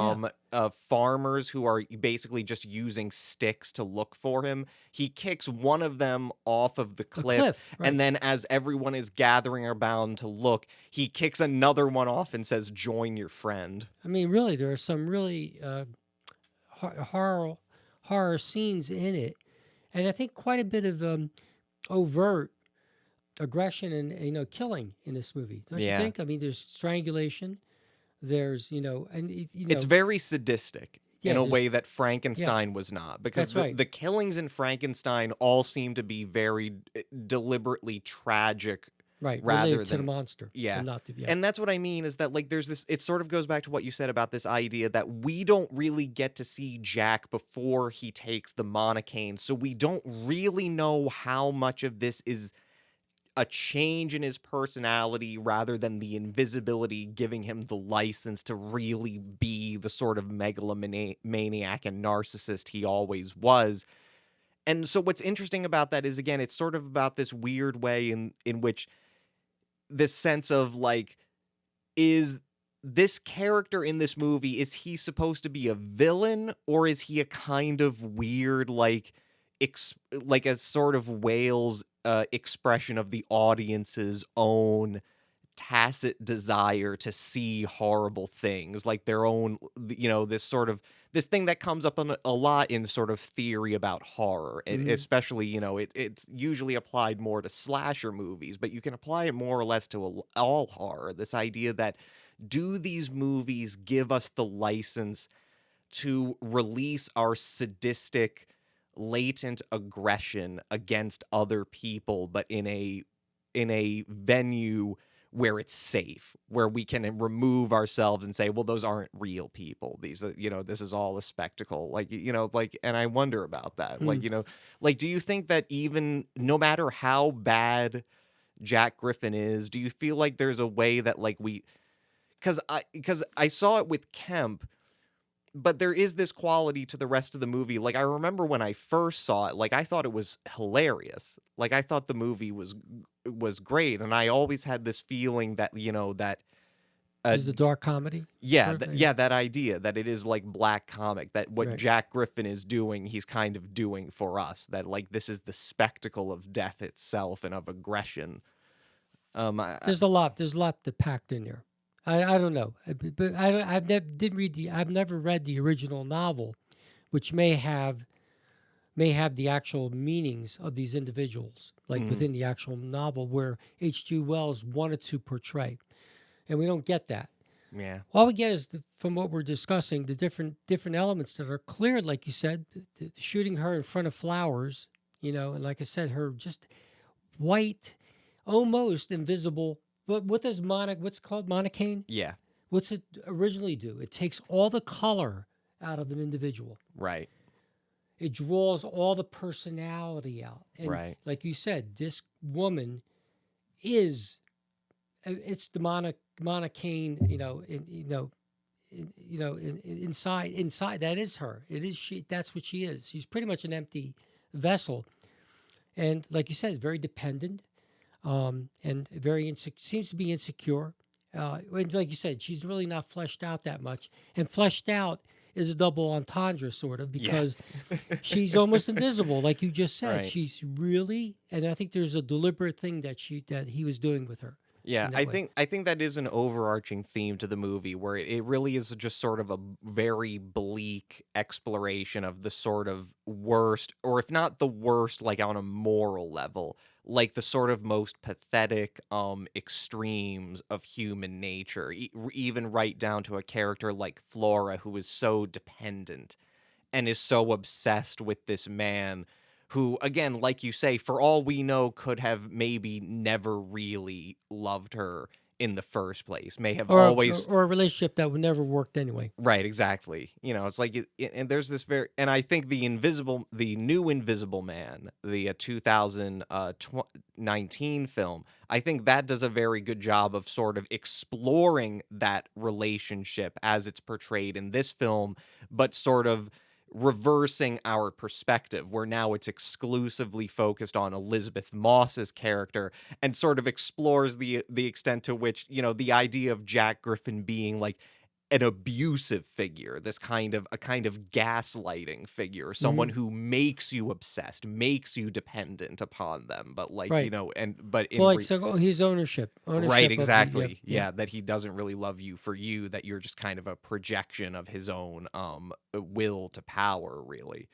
farmers who are basically just using sticks to look for him. He kicks one of them off of the cliff, right. And then as everyone is gathering around to look, he kicks another one off and says, "Join your friend." I mean, really, there are some really horror scenes in it, and I think quite a bit of overt aggression and killing in this movie, don't you think? I mean, there's strangulation, there's it's very sadistic in a way that Frankenstein was not, because the killings in Frankenstein all seem to be very deliberately tragic, right? Rather related than to the monster, and that's what I mean, is that like there's this. It sort of goes back to what you said about this idea that we don't really get to see Jack before he takes the Monocane, so we don't really know how much of this is a change in his personality rather than the invisibility giving him the license to really be the sort of megalomaniac and narcissist he always was. And so what's interesting about that is, again, it's sort of about this weird way in which this sense of like, is this character in this movie, is he supposed to be a villain, or is he a kind of weird, like a sort of Whale's expression of the audience's own tacit desire to see horrible things, like their own, this thing that comes up a lot in sort of theory about horror, especially, it's usually applied more to slasher movies, but you can apply it more or less to all horror. This idea that, do these movies give us the license to release our sadistic, latent aggression against other people, but in a venue where it's safe, where we can remove ourselves and say, well, those aren't real people. These are, this is all a spectacle. And I wonder about that. Do you think that even no matter how bad Jack Griffin is, do you feel like there's a way that because I saw it with Kemp, but there is this quality to the rest of the movie. Like, I remember when I first saw it, I thought it was hilarious. I thought the movie was great, and I always had this feeling that, that is the dark comedy? Yeah, that idea that it is like black comic, that what Jack Griffin is doing, he's kind of doing for us. That this is the spectacle of death itself and of aggression. There's a lot. There's a lot that packed in there. I don't know, but I've never read the original novel, which may have the actual meanings of these individuals, like within the actual novel, where H.G. Wells wanted to portray, and we don't get that. Yeah. All we get is from what we're discussing, the different elements that are clear, like you said, shooting her in front of flowers, and like I said, her just white, almost invisible. But what does what's called Monocane? Yeah. What's it originally do? It takes all the color out of an individual. Right. It draws all the personality out. And Right. like you said, this woman is it's the Monocane, inside that is her. It is she. That's what she is. She's pretty much an empty vessel, and like you said, very dependent, and very seems to be insecure. And like you said, she's really not fleshed out that much, and fleshed out is a double entendre, sort of, because she's almost invisible, like you just said. Right. She's really, and I think there's a deliberate thing that he was doing with her. Yeah, I think that is an overarching theme to the movie, where it really is just sort of a very bleak exploration of the sort of worst, or if not the worst, like on a moral level, like the sort of most pathetic extremes of human nature, even right down to a character like Flora, who is so dependent and is so obsessed with this man who, again, like you say, for all we know, could have maybe never really loved her in the first place, may have always... Or a relationship that would never worked anyway. Right, exactly. It's like, and there's this and I think the new Invisible Man, the 2019 film, I think that does a very good job of sort of exploring that relationship as it's portrayed in this film, but sort of reversing our perspective, where now it's exclusively focused on Elizabeth Moss's character, and sort of explores the extent to which, the idea of Jack Griffin being like an abusive figure, a kind of gaslighting figure, someone who makes you obsessed, makes you dependent upon them, but like, right. His ownership right, exactly. That he doesn't really love you for you, that you're just kind of a projection of his own will to power, really.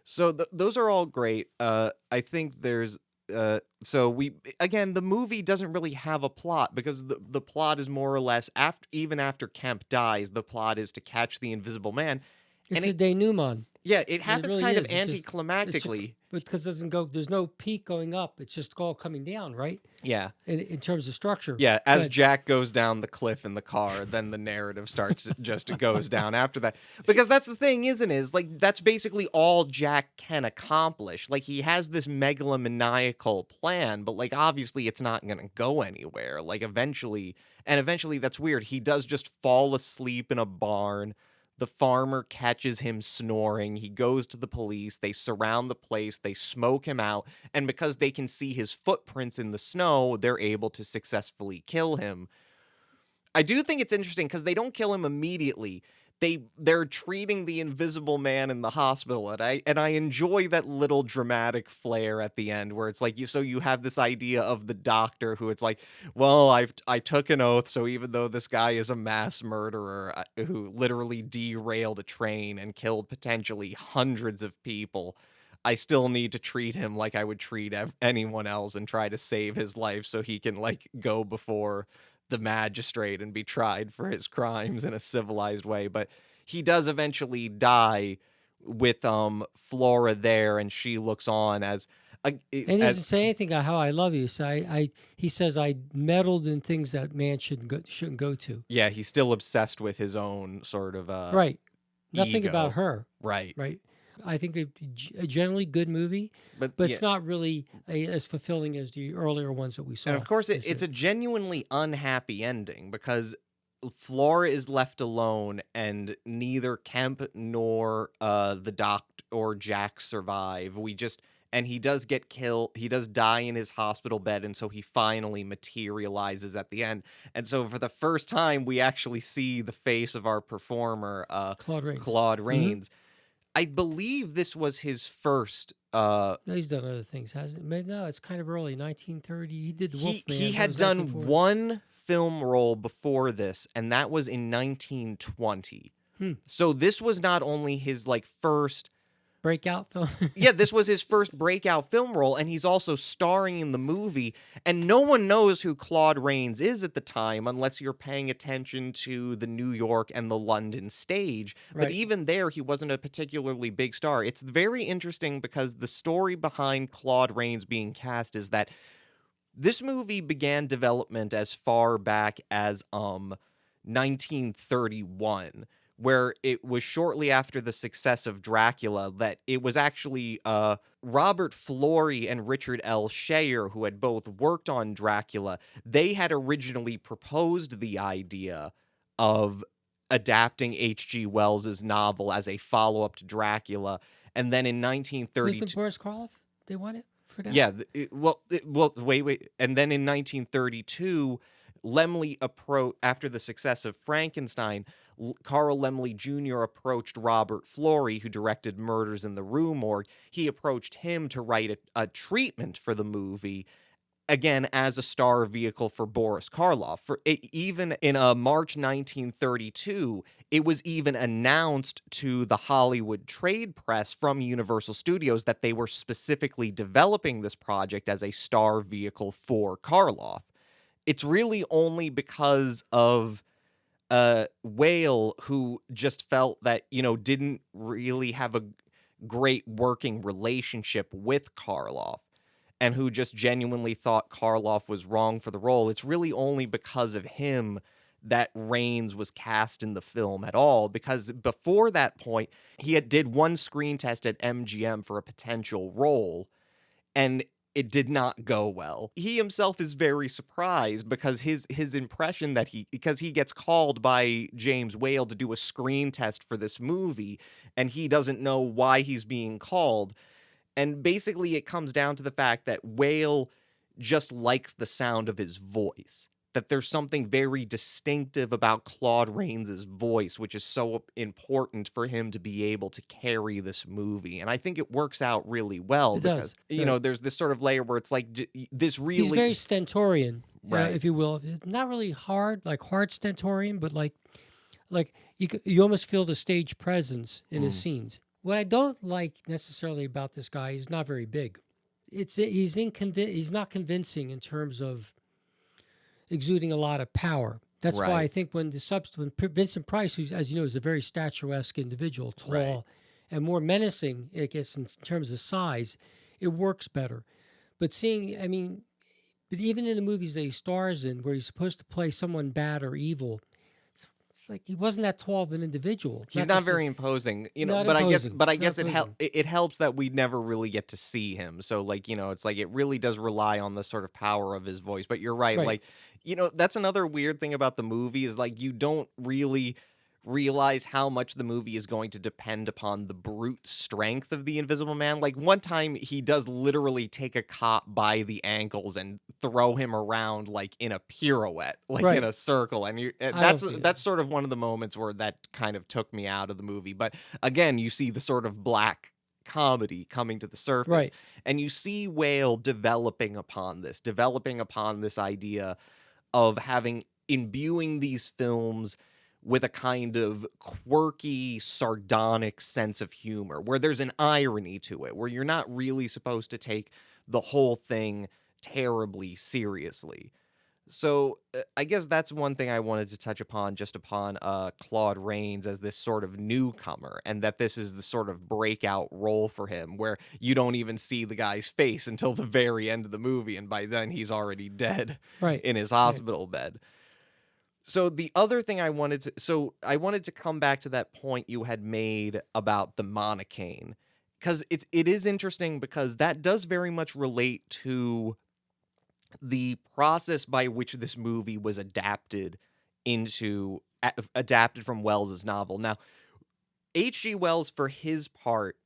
So those are all great. I think there's the movie doesn't really have a plot, because the plot is more or less, even after Kemp dies, the plot is to catch the Invisible Man. It's a denouement. Yeah, it happens really kind is. of anticlimactically. Because there's no peak going up. It's just all coming down, right? Yeah. In terms of structure. Yeah, as Jack goes down the cliff in the car, then the narrative starts just goes down after that. Because that's the thing, isn't it? Is like, that's basically all Jack can accomplish. Like, he has this megalomaniacal plan, but like, obviously it's not going to go anywhere. Like, eventually that's weird. He does just fall asleep in a barn. The farmer catches him snoring. He goes to the police. They surround the place. They smoke him out. And because they can see his footprints in the snow, they're able to successfully kill him. I do think it's interesting because they don't kill him immediately. They're treating the Invisible Man in the hospital, and I enjoy that little dramatic flair at the end, where it's like you have this idea of the doctor who, it's like, well, I took an oath, so even though this guy is a mass murderer who literally derailed a train and killed potentially hundreds of people, I still need to treat him like I would treat anyone else and try to save his life so he can like go before the magistrate and be tried for his crimes in a civilized way. But he does eventually die with Flora there, and she looks on as and he doesn't say anything about how I love you. So he says I meddled in things that man shouldn't go to. Yeah, he's still obsessed with his own sort of right. Nothing ego. About her. Right. I think a generally good movie, but it's not really as fulfilling as the earlier ones that we saw. And of course, it's a genuinely unhappy ending, because Flora is left alone, and neither Kemp nor the doctor or Jack survive. And he does get killed. He does die in his hospital bed, and so he finally materializes at the end. And so for the first time, we actually see the face of our performer, Claude Rains. I believe this was his first. No, he's done other things, hasn't he? Maybe, no, it's kind of early, 1930. He did The Wolfman. He that had was done 1940. one film role before this, and that was in 1920. So this was not only his like first. Breakout film. Yeah, this was his first breakout film role, and he's also starring in the movie. And no one knows who Claude Rains is at the time unless you're paying attention to the New York and the London stage. But Right. even there, he wasn't a particularly big star. It's very interesting because the story behind Claude Rains being cast is that this movie began development as far back as 1931. Where it was shortly after the success of Dracula that it was actually Robert Florey and Richard L. Shayer, who had both worked on Dracula. They had originally proposed the idea of adapting H.G. Wells's novel as a follow-up to Dracula. And then in 1932... Wasn't Boris Karloff? They want it for that? Yeah, wait. And then in 1932... after the success of Frankenstein, Carl Laemmle Jr. approached Robert Florey, who directed Murders in the Rue Morgue. He approached him to write a treatment for the movie, again, as a star vehicle for Boris Karloff. Even in March 1932, it was even announced to the Hollywood trade press from Universal Studios that they were specifically developing this project as a star vehicle for Karloff. It's really only because of Whale, who just felt that, didn't really have a great working relationship with Karloff, and who just genuinely thought Karloff was wrong for the role. It's really only because of him that Rains was cast in the film at all, because before that point, he did one screen test at MGM for a potential role, and it did not go well. He himself is very surprised because his impression because he gets called by James Whale to do a screen test for this movie, and he doesn't know why he's being called. And basically it comes down to the fact that Whale just likes the sound of his voice. That there's something very distinctive about Claude Rains' voice, which is so important for him to be able to carry this movie. And I think it works out really well because, there's this sort of layer where it's like this really... He's very stentorian, right? If you will. Not really hard stentorian, but like you almost feel the stage presence in his scenes. What I don't like necessarily about this guy, he's not very big. He's not convincing in terms of exuding a lot of power. That's why I think when Vincent Price, who, as you know, is a very statuesque individual, tall and more menacing, I guess, in terms of size, it works better. But even in the movies that he stars in, where he's supposed to play someone bad or evil, it's like he wasn't that tall of an individual. He's not very imposing, I guess it helps that we never really get to see him. So it's like it really does rely on the sort of power of his voice. But you're right. That's another weird thing about the movie is you don't really realize how much the movie is going to depend upon the brute strength of the Invisible Man. One time he does literally take a cop by the ankles and throw him around in a pirouette, in a circle. And that's sort of one of the moments where that kind of took me out of the movie. But again, you see the sort of black comedy coming to the surface, and you see Whale developing upon this idea of imbuing these films with a kind of quirky, sardonic sense of humor, where there's an irony to it, where you're not really supposed to take the whole thing terribly seriously. So I guess that's one thing I wanted to touch upon, Claude Rains as this sort of newcomer, and that this is the sort of breakout role for him, where you don't even see the guy's face until the very end of the movie, and by then he's already dead in his hospital bed. So the other thing I wanted to come back to that point you had made about the Monocane, because it is interesting because that does very much relate to the process by which this movie was adapted from Wells's novel. Now, H.G. Wells, for his part,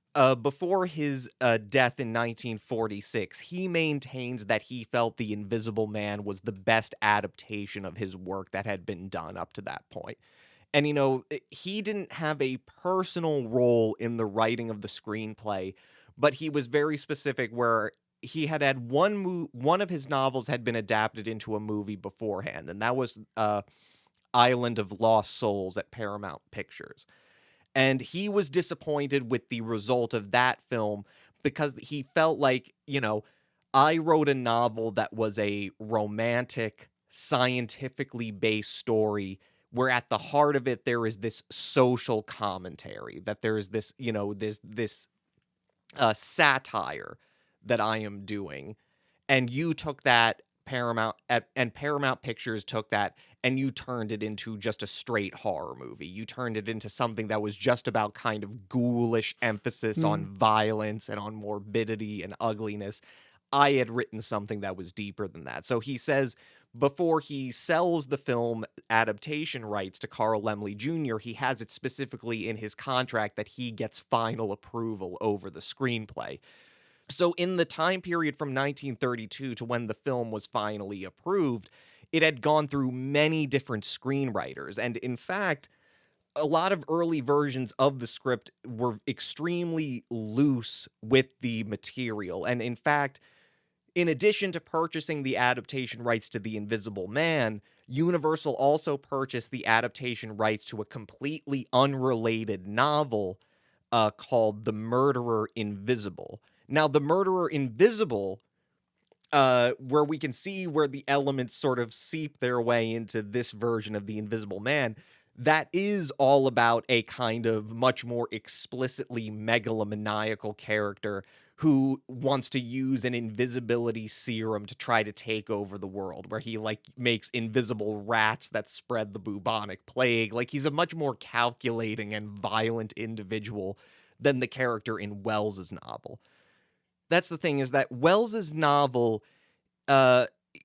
before his death in 1946, he maintained that he felt The Invisible Man was the best adaptation of his work that had been done up to that point. And, he didn't have a personal role in the writing of the screenplay, but he was very specific where he had one of his novels had been adapted into a movie beforehand, and that was Island of Lost Souls at Paramount Pictures. And he was disappointed with the result of that film because he felt like, I wrote a novel that was a romantic, scientifically based story where at the heart of it there is this social commentary, that there is this, this satire that I am doing. And you took that and Paramount Pictures took that and you turned it into just a straight horror movie. You turned it into something that was just about kind of ghoulish emphasis on violence and on morbidity and ugliness. I had written something that was deeper than that. So he says before he sells the film adaptation rights to Carl Laemmle Jr., he has it specifically in his contract that he gets final approval over the screenplay. So in the time period from 1932 to when the film was finally approved, it had gone through many different screenwriters. And in fact, a lot of early versions of the script were extremely loose with the material. And in fact, in addition to purchasing the adaptation rights to The Invisible Man, Universal also purchased the adaptation rights to a completely unrelated novel called The Murderer Invisible. Now, The Murderer Invisible, where we can see where the elements sort of seep their way into this version of The Invisible Man, that is all about a kind of much more explicitly megalomaniacal character who wants to use an invisibility serum to try to take over the world, where he makes invisible rats that spread the bubonic plague. Like, he's a much more calculating and violent individual than the character in Wells's novel. That's the thing, is that Wells's novel,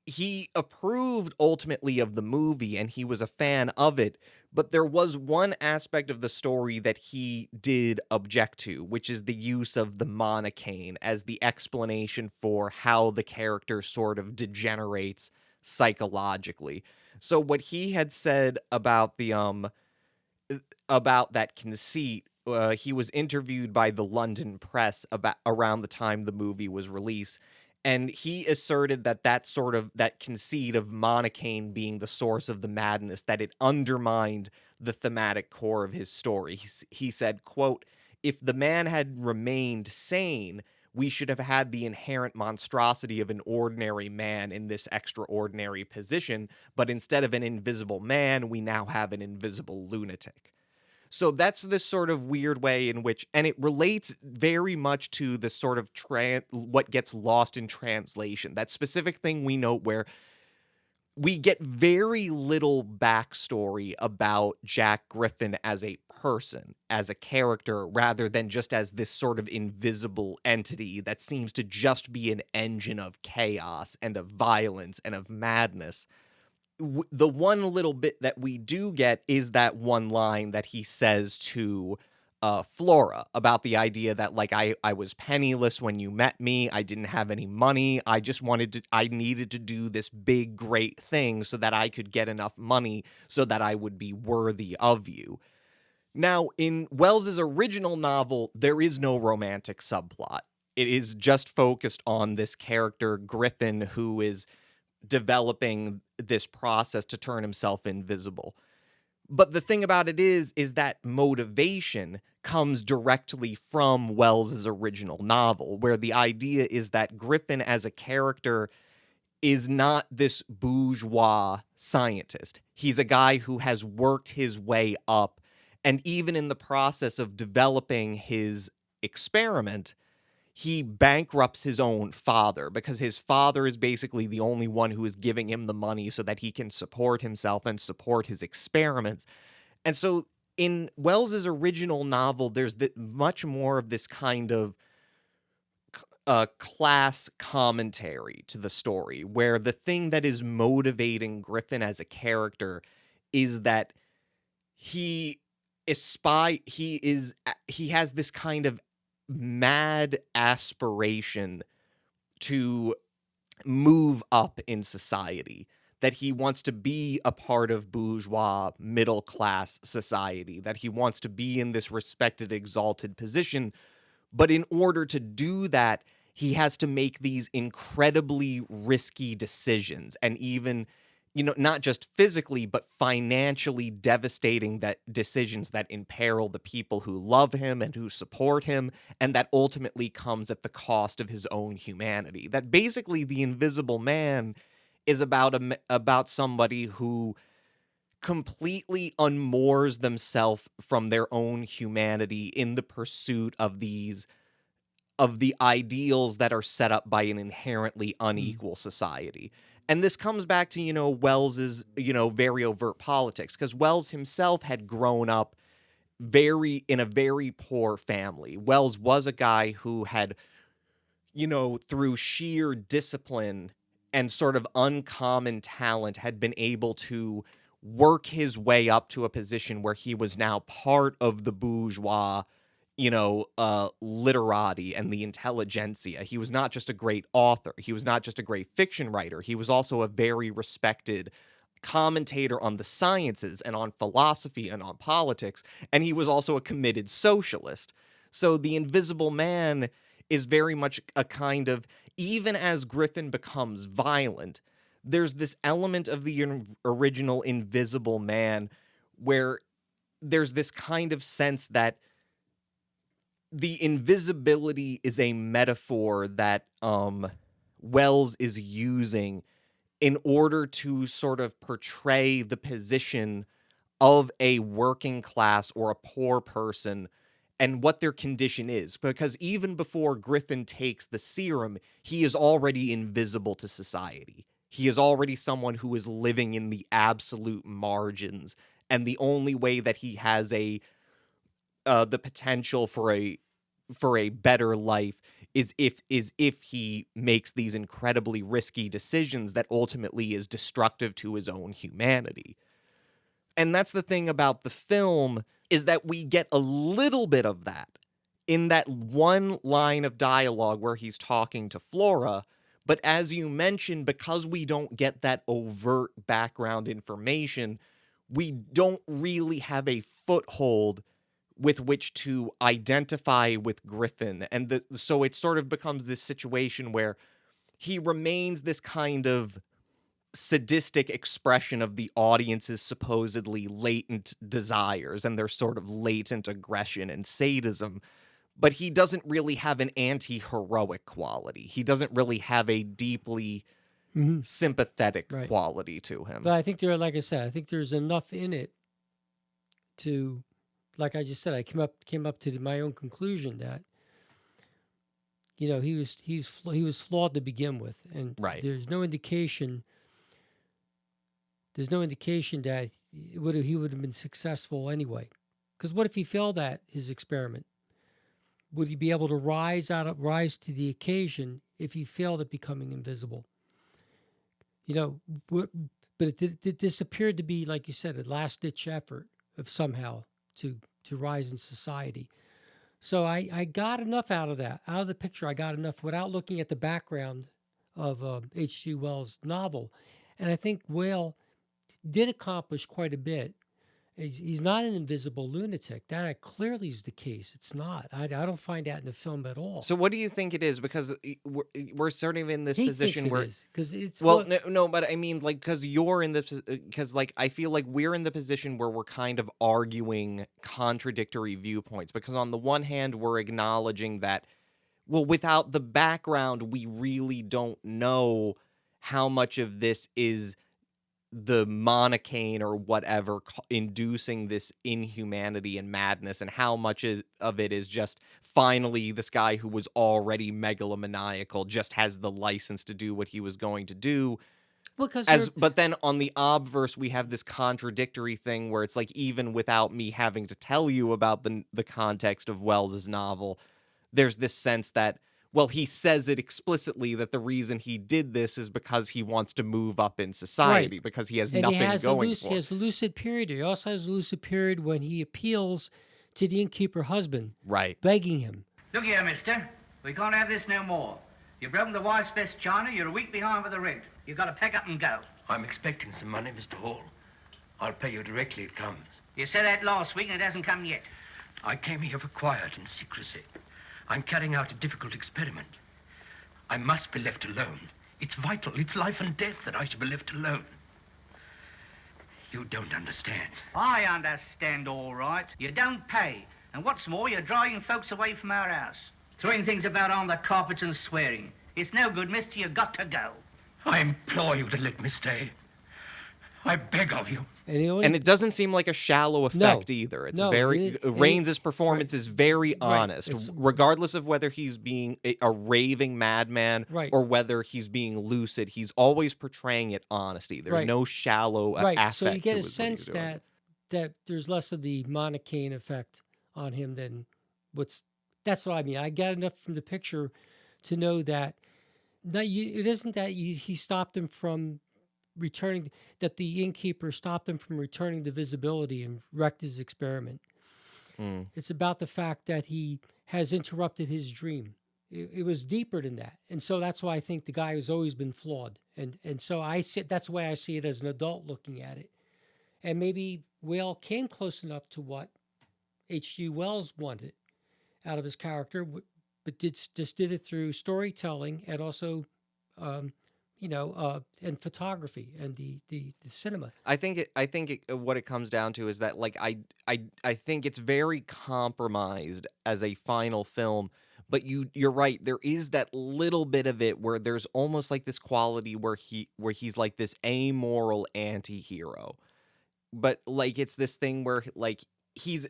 he approved ultimately of the movie and he was a fan of it, but there was one aspect of the story that he did object to, which is the use of the Monocane as the explanation for how the character sort of degenerates psychologically. So what he had said about that conceit, he was interviewed by the London Press around the time the movie was released, and he asserted that conceit of Monocane being the source of the madness, that it undermined the thematic core of his story. He said, quote, "If the man had remained sane, we should have had the inherent monstrosity of an ordinary man in this extraordinary position, but instead of an invisible man, we now have an invisible lunatic." So that's this sort of weird way in which, and it relates very much to the sort of what gets lost in translation. That specific thing we note where we get very little backstory about Jack Griffin as a person, as a character, rather than just as this sort of invisible entity that seems to just be an engine of chaos and of violence and of madness. The one little bit that we do get is that one line that he says to Flora about the idea that, like, I was penniless when you met me. I didn't have any money. I needed to do this big, great thing so that I could get enough money so that I would be worthy of you. Now, in Wells's original novel, there is no romantic subplot. It is just focused on this character, Griffin, who is developing this process to turn himself invisible. But the thing about it is that motivation comes directly from Wells's original novel, where the idea is that Griffin as a character is not this bourgeois scientist. He's a guy who has worked his way up, and even in the process of developing his experiment, he bankrupts his own father, because his father is basically the only one who is giving him the money so that he can support himself and support his experiments. And so in Wells's original novel, there's much more of this kind of class commentary to the story, where the thing that is motivating Griffin as a character is that he has this kind of mad aspiration to move up in society, that he wants to be a part of bourgeois middle-class society, that he wants to be in this respected, exalted position. But in order to do that, he has to make these incredibly risky decisions, and even, not just physically, but financially devastating decisions that imperil the people who love him and who support him, and that ultimately comes at the cost of his own humanity. That basically The Invisible Man is about somebody who completely unmoors themselves from their own humanity in the pursuit of the ideals that are set up by an inherently unequal society. And this comes back to, Wells's, very overt politics, because Wells himself had grown up in a very poor family. Wells was a guy who had, through sheer discipline and sort of uncommon talent, had been able to work his way up to a position where he was now part of the bourgeois, literati and the intelligentsia. He was not just a great author. He was not just a great fiction writer. He was also a very respected commentator on the sciences and on philosophy and on politics. And he was also a committed socialist. So The Invisible Man is very much a kind of, even as Griffin becomes violent, there's this element of the original Invisible Man where there's this kind of sense that the invisibility is a metaphor that Wells is using in order to sort of portray the position of a working class or a poor person and what their condition is. Because even before Griffin takes the serum, he is already invisible to society. He is already someone who is living in the absolute margins, and the only way that he has the potential for a better life is if he makes these incredibly risky decisions that ultimately is destructive to his own humanity. And that's the thing about the film, is that we get a little bit of that in that one line of dialogue where he's talking to Flora. But as you mentioned, because we don't get that overt background information, we don't really have a foothold with which to identify with Griffin. And so it sort of becomes this situation where he remains this kind of sadistic expression of the audience's supposedly latent desires and their sort of latent aggression and sadism. But he doesn't really have an anti-heroic quality. He doesn't really have a deeply sympathetic quality to him. But I think like I said, I think there's enough in it to, like I just said, I came up to my own conclusion that, he was flawed to begin with, and there's no indication that he would have been successful anyway. Because what if he failed at his experiment? Would he be able to rise to the occasion if he failed at becoming invisible? But this appeared to be, like you said, a last-ditch effort of somehow to rise in society. So I got enough out of the picture. I got enough without looking at the background of H.G. Wells' novel. And I think Whale did accomplish quite a bit. He's not an invisible lunatic. That clearly is the case. It's not. I don't find that in the film at all. So what do you think it is? Because we're sort of in this position where because it's no, but I mean, like, because you're in this, because like I feel like we're in the position where we're kind of arguing contradictory viewpoints. Because on the one hand, we're acknowledging that, well, without the background, we really don't know how much of this is the Monocane or whatever inducing this inhumanity and madness, and how much of it is just finally this guy who was already megalomaniacal just has the license to do what he was going to do. But then on the obverse, we have this contradictory thing where it's like, even without me having to tell you about the context of Wells's novel, there's this sense that, well, he says it explicitly that the reason he did this is because he wants to move up in society, because he has nothing going for him. He has a lucid period. He also has a lucid period when he appeals to the innkeeper husband, begging him. Look here, mister. We can't have this no more. You've broken the wife's best china. You're a week behind with the rent. You've got to pack up and go. I'm expecting some money, Mr. Hall. I'll pay you directly it comes. You said that last week and it hasn't come yet. I came here for quiet and secrecy. I'm carrying out a difficult experiment. I must be left alone. It's vital. It's life and death that I should be left alone. You don't understand. I understand all right. You don't pay. And what's more, you're driving folks away from our house. Throwing things about on the carpets and swearing. It's no good, mister. You've got to go. I implore you to let me stay. I beg of you. And it doesn't seem like a shallow effect either. It's Raines' performance is very honest, regardless of whether he's being a raving madman or whether he's being lucid. He's always portraying it honesty. There's no shallow affect. So you get to a sense that there's less of the Monocane effect on him than that's what I mean. I get enough from the picture to know that it isn't that he stopped him from returning, that the innkeeper stopped him from returning to visibility and wrecked his experiment. It's about the fact that he has interrupted his dream. It was deeper than that. And so that's why I think the guy has always been flawed. And so that's the way I see it as an adult looking at it. And maybe Whale came close enough to what H.G. Wells wanted out of his character, but just did it through storytelling and also and photography and the cinema. I think what it comes down to is that, like, I think it's very compromised as a final film, but you're right. There is that little bit of it where there's almost like this quality where he's like this amoral anti-hero, but like it's this thing where like he's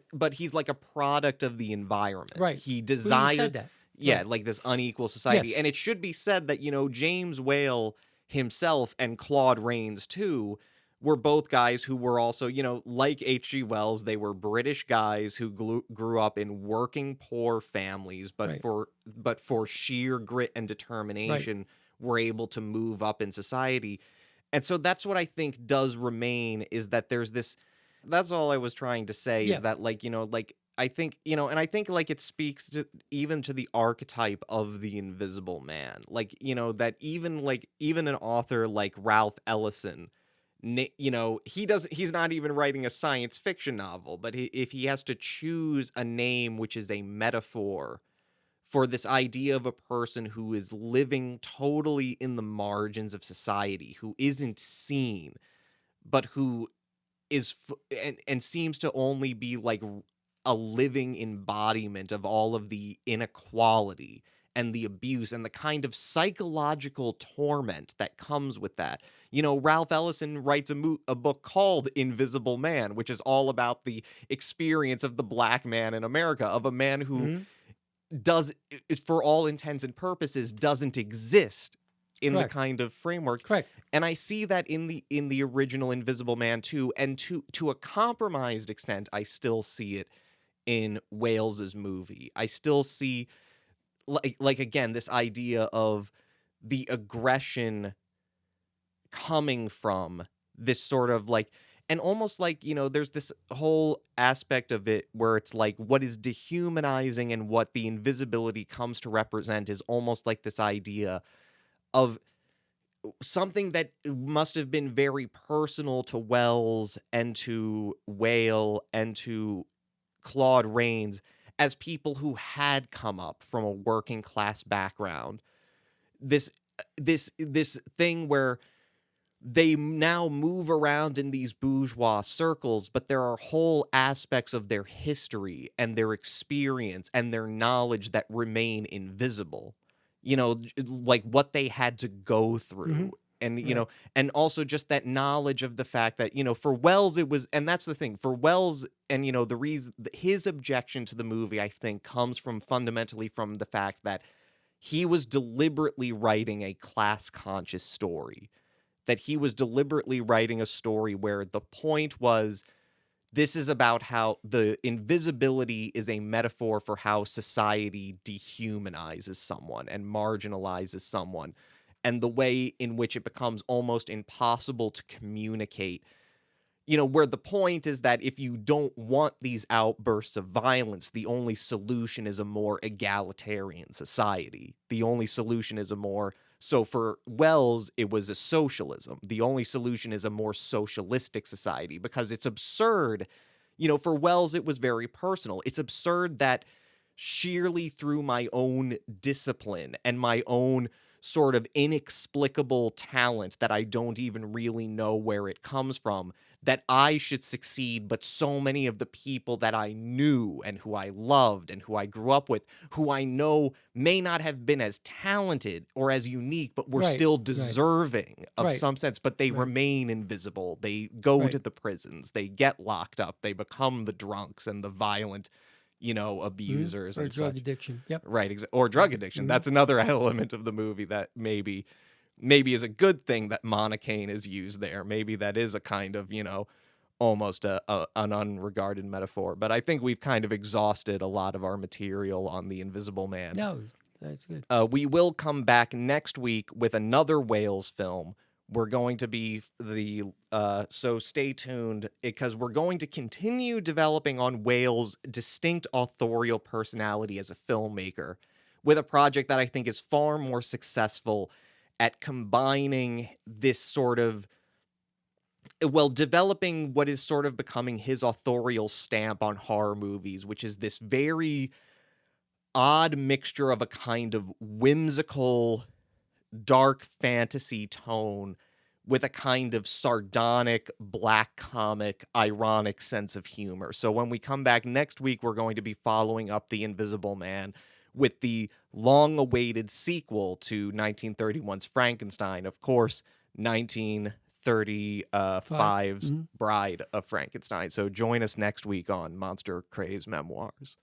like a product of the environment. Right. He desired. Said that. Yeah, right. Like this unequal society. Yes. And it should be said that, James Whale himself and Claude Rains, too, were both guys who were also, like H.G. Wells, they were British guys who grew up in working poor families, but for sheer grit and determination were able to move up in society. And so that's what I think does remain, is that there's this, that's all I was trying to say, is that, I think, and I think like it speaks to even to the archetype of the Invisible Man, that even an author like Ralph Ellison, he's not even writing a science fiction novel, but if he has to choose a name which is a metaphor for this idea of a person who is living totally in the margins of society, who isn't seen, but who is and seems to only be like a living embodiment of all of the inequality and the abuse and the kind of psychological torment that comes with that. Ralph Ellison writes a book called Invisible Man, which is all about the experience of the black man in America, of a man who does, for all intents and purposes, doesn't exist in the kind of framework. Correct. And I see that in the original Invisible Man too, and to a compromised extent, I still see it in Wales's movie. I still see like again this idea of the aggression coming from this sort of like, and almost like, there's this whole aspect of it where it's like what is dehumanizing and what the invisibility comes to represent is almost like this idea of something that must have been very personal to Wells and to Whale and to Claude Rains as people who had come up from a working class background. This thing where they now move around in these bourgeois circles, but there are whole aspects of their history and their experience and their knowledge that remain invisible. Like what they had to go through. And, and also just that knowledge of the fact that, for Wells, it was, and that's the thing, for Wells, and, the reason, his objection to the movie, I think, comes fundamentally from the fact that he was deliberately writing a class-conscious story, that he was deliberately writing a story where the point was, this is about how the invisibility is a metaphor for how society dehumanizes someone and marginalizes someone, and the way in which it becomes almost impossible to communicate, where the point is that if you don't want these outbursts of violence, the only solution is a more egalitarian society. The only solution is a more So for Wells, it was a socialism. The only solution is a more socialistic society, because it's absurd. For Wells, it was very personal. It's absurd that sheerly through my own discipline and my own sort of inexplicable talent that I don't even really know where it comes from, that I should succeed, but so many of the people that I knew and who I loved and who I grew up with, who I know may not have been as talented or as unique, but were Right, still right. deserving of Right. some sense, but they Right. remain invisible. They go Right. to the prisons, they get locked up, they become the drunks and the violent, abusers Or and drug such. addiction. Yep. Right, or drug addiction. That's another element of the movie that maybe is a good thing that Monocane is used there. Maybe that is a kind of, almost an unregarded metaphor. But I think we've kind of exhausted a lot of our material on the Invisible Man. No, that's good. We will come back next week with another Wales film. We're going to be so stay tuned, because we're going to continue developing on Wales' distinct authorial personality as a filmmaker, with a project that I think is far more successful at combining this sort of, developing what is sort of becoming his authorial stamp on horror movies, which is this very odd mixture of a kind of whimsical, dark fantasy tone with a kind of sardonic, black comic, ironic sense of humor. So when we come back next week, we're going to be following up The Invisible Man with the long-awaited sequel to 1931's Frankenstein, of course, 1935's Bride of Frankenstein. So join us next week on Monster Craze Memoirs.